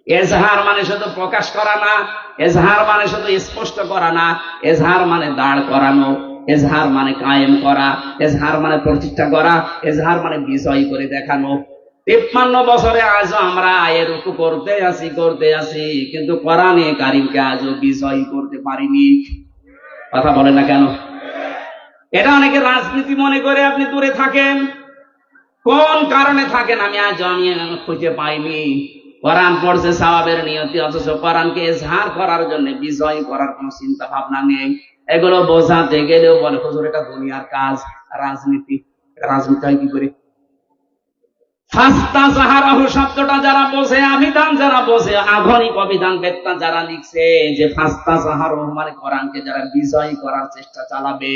এজহার মানে শুধু প্রকাশ করা না, এজহার মানে শুধু স্পষ্ট করা না, এজহার মানে দাঁড় করানো, এজহার মানে কায়েম করা, এজহার মানে প্রতিষ্ঠা করা, এজহার মানে বিজয়ী করে দেখানো। 53 বছরে আজও আমরা রুকু করতে আছি, কিন্তু কোরআনে কারিমকে আজও বিজয়ী করতে পারিনি। কথা বলে না কেন? এটা অনেকে রাজনীতি মনে করে আপনি দূরে থাকেন। কোন কারণে থাকেন আমি খুঁজে পাইনি। কোরআন পড়ছে সওয়াবের নিয়তি, অথচ কোরআনকে এজহার করার জন্য, বিজয় করার কোন চিন্তা ভাবনা নেই। এগুলো বোঝাতে গেলেও বলে হুজুর এটা দুনিয়ার কাজ, রাজনীতি। রাজনীতি হয় কি করে? ফাস্তাযহারাহু শব্দটা যারা বোঝে, অভিধান যারা বোঝে, আধুনিক অভিধান বেত্তা যারা লিখছে যে ফাস্তাযহারাহু মানে কোরআনকে যারা বিজয়ী করার চেষ্টা চালাবে,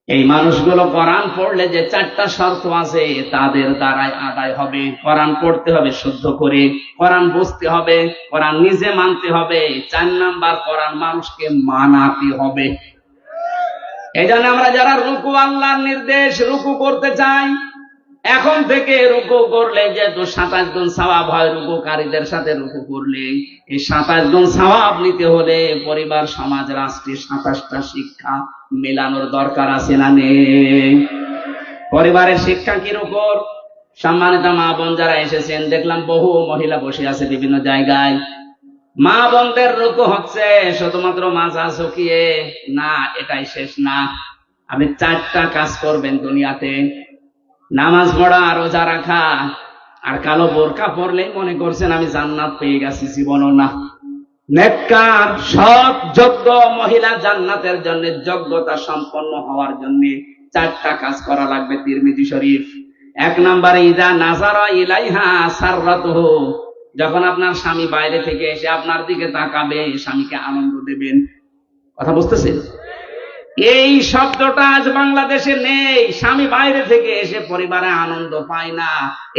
এই মানুষগুলো কোরআন পড়লে যে 4টা শর্ত আছে তাদের দ্বারাই আদায় হবে। কোরআন পড়তে হবে শুদ্ধ করে, কোরআন বুঝতে হবে, কোরআন নিজে মানতে হবে। 4 নাম্বার, কোরআন মানুষকে মানাতে হবে। এই জন্য আমরা যারা রুকু আল্লাহর নির্দেশ রুকু করতে চাই, এখন থেকে রুকু করলে যেহেতু 27 গুণ সওয়াব হয় রুকুকারীদের সাথে রুকু করলে, এই 27 গুণ সওয়াব নিতে হলে পরিবার, সমাজ, রাষ্ট্রে 27টা শিক্ষা মেলানোর দরকার আছে না নেই? পরিবারের শিক্ষা কির উপর? সম্মানিত মা বোন যারা এসেছেন, দেখলাম বহু মহিলা বসে আছে বিভিন্ন জায়গায়। মা বোনদের রুকু হচ্ছে শুধুমাত্র মাজা ঝুঁকিয়ে না, এটাই শেষ না। আপনি 4টা কাজ করবেন দুনিয়াতে: নামাজ পড়া, রোজা রাখা, আর কালো বোরকা পরলেই মনে করছেন আমি জান্নাত পেয়ে গেছি। জীবনও না। নেককার সৎ যোগ্য মহিলা জান্নাতের জন্য যোগ্যতা সম্পন্ন হওয়ার জন্য 4টা কাজ করা লাগবে। তিরমিজি শরীফ। 1 নম্বরে ইদা নাজারা ইলাইহা সাররাতুহু, যখন আপনার স্বামী বাইরে থেকে এসে আপনার দিকে তাকাবে, স্বামীকে আনন্দ দেবেন। কথা বুঝতেছেন? এই শব্দটা আজ বাংলাদেশে নেই। স্বামী বাইরে থেকে এসে পরিবারে আনন্দ পায় না,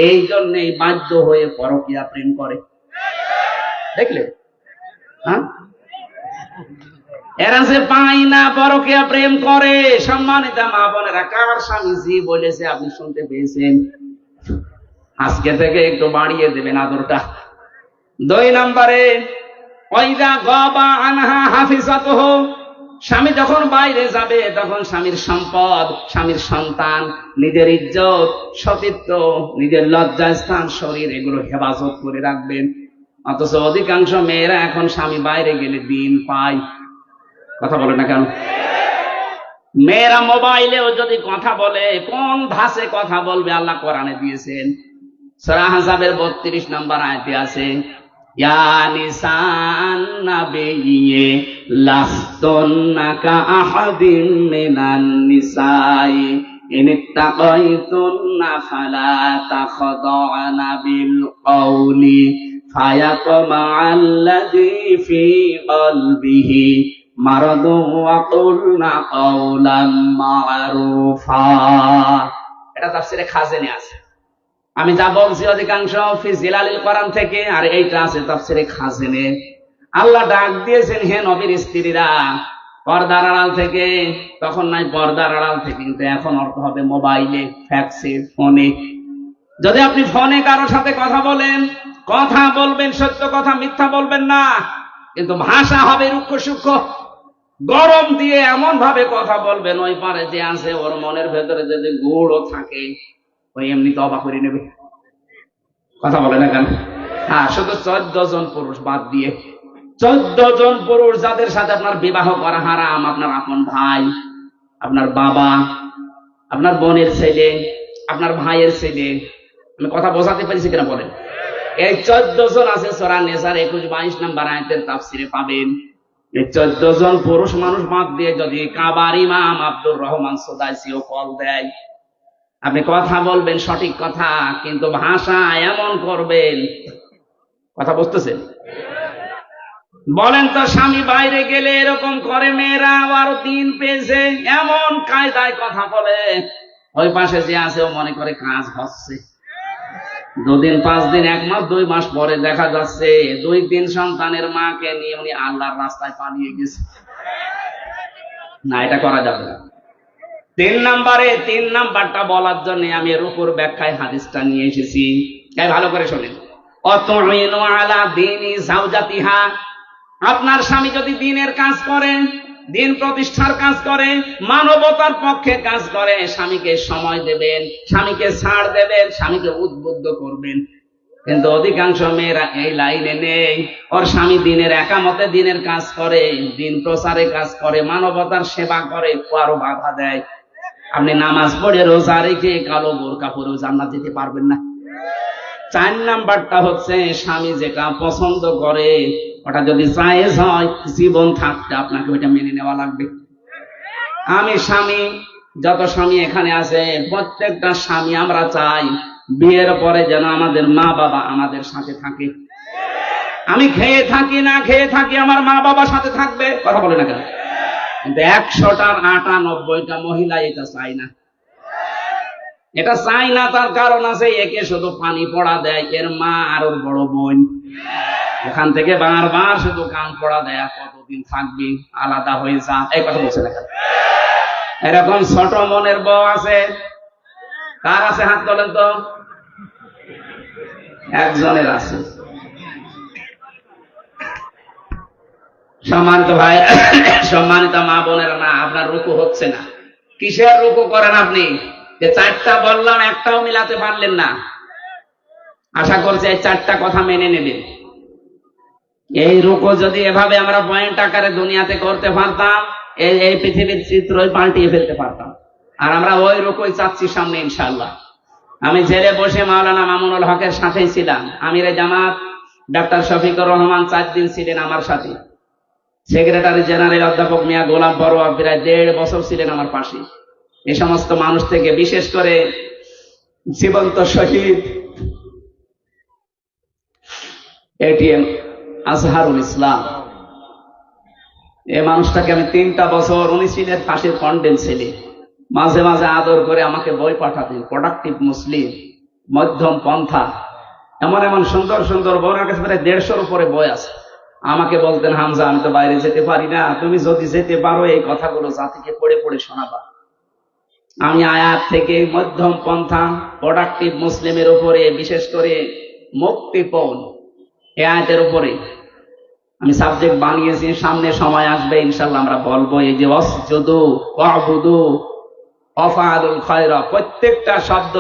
এই জন্যই বাধ্য হয়ে পরকীয়া প্রেম করে। দেখলে? হ্যাঁ, এরা যে পায় না পরকীয়া প্রেম করে। সম্মানিত মা বোনেরা, কার স্বামী জি বলেছে আপনি শুনতে পেয়েছেন? আজকে থেকে একটু বাড়িয়ে দেবেন আদরটা। 2 নম্বরে ওয়াইদা গাবা আনহা হাফিজাতুহু, স্বামী যখন বাইরে যাবে তখন স্বামীর সম্পদ, স্বামীর সন্তান, নিজের ইজ্জত, সতীত্ব, নিজের লজ্জাস্থান, শরীর, এগুলো হেফাজত করে রাখবেন। অথচ অধিকাংশ মেয়েরা এখন স্বামী বাইরে গেলে দিন পায়। কথা বলে না কেন? মেয়েরা মোবাইলেও যদি কথা বলে, কোন ভাষে কথা বলবে আল্লাহ কোরআনে দিয়েছেন। সূরা আহজাবের 32 নম্বর আয়াতে আছে, ইয়া নিসান নাবিয়্যি লাস্তুন্না কাআহাদিন মিনান নিসাই ইনিত্তাকাইতুন্না ফালা তাখদা'না বিল কওলি ফায়াতমা'আল্লাযী ফী কলবিহি মারাদু ওয়া কুলনা কাওলাম মা'রুফা। এটা তাফসীরে খাজেনে আছে। আমি যা বলছি অধিকাংশ ফি জিলালিল কোরআন থেকে, আর এইটা আছে তাফসীরে খাজেনে। আল্লাহ ডাক দিয়েছেন, হে নবীর স্ত্রীরা, পর্দার আড়াল থেকে। তখন নাই পর্দার আড়াল থেকে, কিন্তু এখন অর্থ হবে মোবাইলে, ফ্যাক্সে, ফোনে। যদি আপনি ফোনে কারোর সাথে কথা বলেন, কথা বলবেন সত্য কথা, মিথ্যা বলবেন না, কিন্তু ভাষা হবে রুক্ষ সূক্ষ্ম, গরম দিয়ে এমন ভাবে কথা বলবেন ওই পারে যে আছে ওর মনের ভেতরে যদি গুড়ও থাকে ওই এমনি তো অবাক করে নেবে। কথা বলে না কেন? হ্যাঁ, শুধু 14 জন পুরুষ বাদ দিয়ে, 14 জন পুরুষ যাদের সাথে আপনার বিবাহ করা হারাম, আপনার আপন ভাই, আপনার বাবা, আপনার বোনের ছেলে, আপনার ভাইয়ের ছেলে। আমি কথা বোঝাতে পেরেছি কিনা বলেন? এই 14 জন আছে সূরা নিসার 21-22 নম্বর আয়াতের তাফসীরে পাবেন। এই 14 জন পুরুষ মানুষ বাদ দিয়ে যদি কাবার ইমাম আব্দুর রহমান সুদাইসিও কল দেয়, আপনি কথা বলবেন সঠিক কথা, কিন্তু ভাষা এমন করবেন। কথা বুঝতেছেন? বলেন তো, স্বামী বাইরে গেলে এরকম করে মেয়েরা, আরো দিন পেয়েছে, এমন কায়দায় কথা বলে, ওই পাশে যে আছে ও মনে করে কাজ হচ্ছে। 2 দিন, 5 দিন, 1 মাস, 2 মাস পরে দেখা যাচ্ছে 2-3 সন্তানের মাকে নিয়ে উনি আল্লাহর রাস্তায় পালিয়ে গেছে। না, এটা করা যাবে না। 3 নাম্বারটা বলার জন্য আমি রুকুর ব্যাখ্যায় হাদিসটা নিয়ে এসেছি। তাই ভালো করে শোনেন। অতুইনু আলা দীনি যাওজাতিহা, আপনার স্বামী যদি দ্বীনের কাজ করে, দিন প্রতিষ্ঠার কাজ করে, মানবতার পক্ষে কাজ করে, স্বামীকে সময় দেবেন, স্বামীকে ছাড় দেবেন, স্বামীকে উদ্বুদ্ধ করবেন। কিন্তু অধিকাংশ মেয়েরা এই লাইনে নেই। ওর স্বামী দিনের একামতে দিনের কাজ করে, দিন প্রচারে কাজ করে, মানবতার সেবা করে, আরো বাধা দেয়। আপনি নামাজ পড়ে রোজা রেখে কালো বোরকা পরেও জান্নাত দিতে পারবেন না। 4 নাম্বারটা হচ্ছে, স্বামী যেটা পছন্দ করে ওটা যদি জায়েজ হয়, জীবন থাকতে আপনাকে ওইটা মেনে নেওয়া লাগবে। আমি স্বামী, যত স্বামী এখানে আছে, প্রত্যেকটা স্বামী আমরা চাই বিয়ের পরে যেন আমাদের মা বাবা আমাদের সাথে থাকে। আমি খেয়ে থাকি না খেয়ে থাকি, আমার মা বাবা সাথে থাকবে। কথা বলে না কেন? কিন্তু 100টার 98টা মহিলা এটা চাই না। এটা চাই না, তার কারণ আছে। একে শুধু পানি পড়া দেয় এর মা আর ওর বড় বোন, ওখান থেকে বারবার শুধু কান পড়া দেয়, কতদিন থাকবি, আলাদা হয়ে যা, এই কথা বলছে না। এরকম ছোট মনের বউ আছে? কার আছে হাত তোলেন তো? একজনের আছে। সম্মানিত ভাই, সম্মানিত মা বোনেরা, না আপনার রুকু হচ্ছে না। কিসের রুকু করেন আপনি? যে চারটা বললাম একটাও মিলাতে পারলেন না। আশা করছি এই চারটা কথা মেনে নেবেন। এই রুকু যদি এভাবে আমরা পয়েন্ট আকারে দুনিয়াতে করতে পারতাম, এই পৃথিবীর চিত্রই পাল্টিয়ে ফেলতে পারতাম। আর আমরা ওই রুকুই চাচ্ছি সামনে ইনশাআল্লাহ। আমি জেলে বসে মাওলানা মামুনুল হকের সাথেই ছিলাম। আমিরে জামাত ডাক্তার শফিকুর রহমান 4 দিন ছিলেন আমার সাথে। সেক্রেটারি জেনারেল অধ্যাপক মিয়া গোলাম পরোয়া প্রায় 1.5 বছর ছিলেন আমার পাশে। এই সমস্ত মানুষ থেকে বিশেষ করে জীবন্ত শহীদ এটিএম আজহারুল ইসলাম, এই মানুষটাকে আমি 3টা বছর, উনি ছিলেন ফাঁসির কন্ডেম ছেলে, মাঝে মাঝে আদর করে আমাকে বই পাঠাতেন, প্রোডাক্টিভ মুসলিম, মধ্যম পন্থা, এমন এমন সুন্দর সুন্দর বই। ওনার কাছে প্রায় 150-র উপরে বই আছে। আমাকে বলতেন, হামজা আমি তো বাইরে যেতে পারি না, তুমি যদি যেতে পারো এই কথাগুলো জাতিকে পড়ে পড়ে শোনাবা। আমি আয়াত থেকে মধ্যম পন্থা, প্রোডাক্টিভ মুসলিমের উপরে, বিশেষ করে মুক্তিপণ এই আয়াতের উপরে আমি সাবজেক্ট বানিয়েছি। সামনে সময় আসবে ইনশাআল্লাহ আমরা বলবো এই যে ওয়াসজুদু ওয়াবুদু ওয়াফআলুল খায়রা, প্রত্যেকটা শব্দ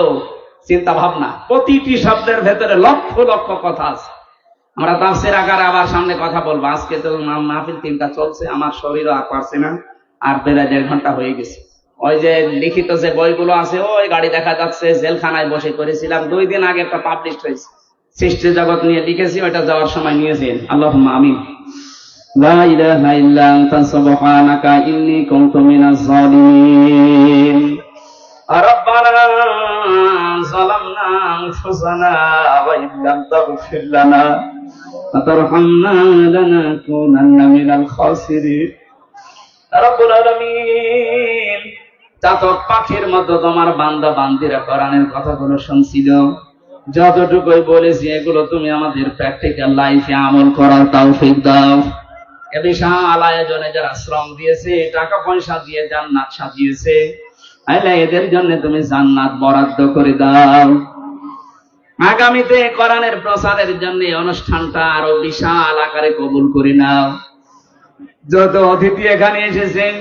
চিন্তা ভাবনা, প্রতিটি শব্দের ভেতরে লক্ষ লক্ষ কথা আছে। আমরা তাফসীর আকারে আবার সামনে কথা বলবো। আজকে তো মাহফিল 3টা চলছে, আমার শরীরও আর পারছে না, আর প্রায় 1.5 ঘন্টা হয়ে গেছে। ওই যে লিখিত যে বইগুলো আছে, ওই গাড়ি দেখা যাচ্ছে, জেলখানায় বসে করেছিলাম 2 দিন আগে, একটা পাবলিশ হয়েছে, সৃষ্টি জগৎ নিয়ে লিখেছি, ওইটা যাওয়ার সময় নিয়েছেন। আল্লাহুম্মা আমিন। লা ইলাহা ইল্লা আনতা সুবহানাকা ইন্নী কুনতু মিনাজ জালিমিন। রব্বানা যালামনা আনফুসানা ওয়া ইল্লাম তাগফির লানা ওয়া তারহামনা লানাকুনান্না মিনাল খাসিরিন। রব্বুল আলামিন, চাতক পাখির মতো তোমার বান্দা বান্দিরা কোরআনের কথাগুলো শুনছিল, যতটুকুই বলেছি এগুলো তুমি আমাদের প্র্যাকটিক্যাল লাইফে আমল করার তৌফিক দাও। এ বিশাল আয়োজনে যারা শ্রম দিয়েছে, টাকা পয়সা দিয়ে জান্নাত সাজিয়েছে, আল্লাহ এদের জন্য তুমি জান্নাত বরাদ্দ করে দাও। আগামীতে কোরআনের প্রচারের জন্য অনুষ্ঠানটা আরো বিশাল আকারে কবুল করে নাও। যত অতিথি এখানে এসেছেন,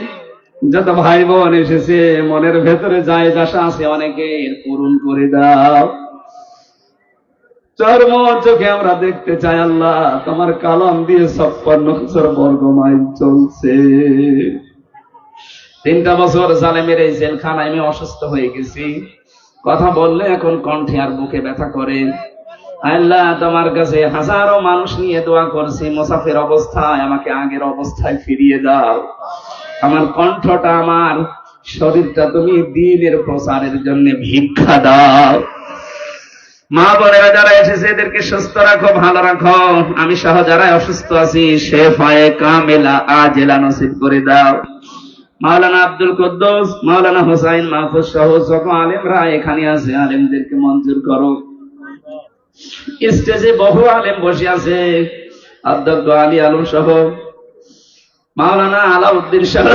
যত ভাই বোন এসেছে, মনের ভেতরে যায় আশা আছে অনেকের পূরণ করে দাও। চর্ম চোখে আমরা দেখতে চাই আল্লাহ, তোমার কালাম দিয়ে 56 বছর বর্গ মাইল চলছে। 3টা বছর জালেমের এই জেলখানায় আমি অসুস্থ হয়ে গেছি, কথা বললে এখন কণ্ঠে আর বুকে ব্যথা করে। আল্লাহ তোমার কাছে হাজারো মানুষ নিয়ে দোয়া করছি, মুসাফির অবস্থায় আমাকে আগের অবস্থায় ফিরিয়ে দাও। আমার কণ্ঠটা, আমার শরীরটা তুমি দ্বীনের প্রচারের জন্য ভিক্ষা দাও। মা বোনেরা যারা এসেছে এদেরকে সুস্থ রাখো, ভালো রাখো। আমি সহ যারা অসুস্থ আছি শেফায়ে কামেলা আজেলা নসিব করে দাও। মাওলানা আব্দুল কুদ্দুস, মাওলানা হুসাইন মাহফুজ সহ যত আলেমরা এখানে আছে, আলেমদেরকে মঞ্জুর করো। স্টেজে বহু আলেম বসে আছে, অধ্যক্ষ আলী আলম সহ, মাওলানা আলাউদ্দিন সহ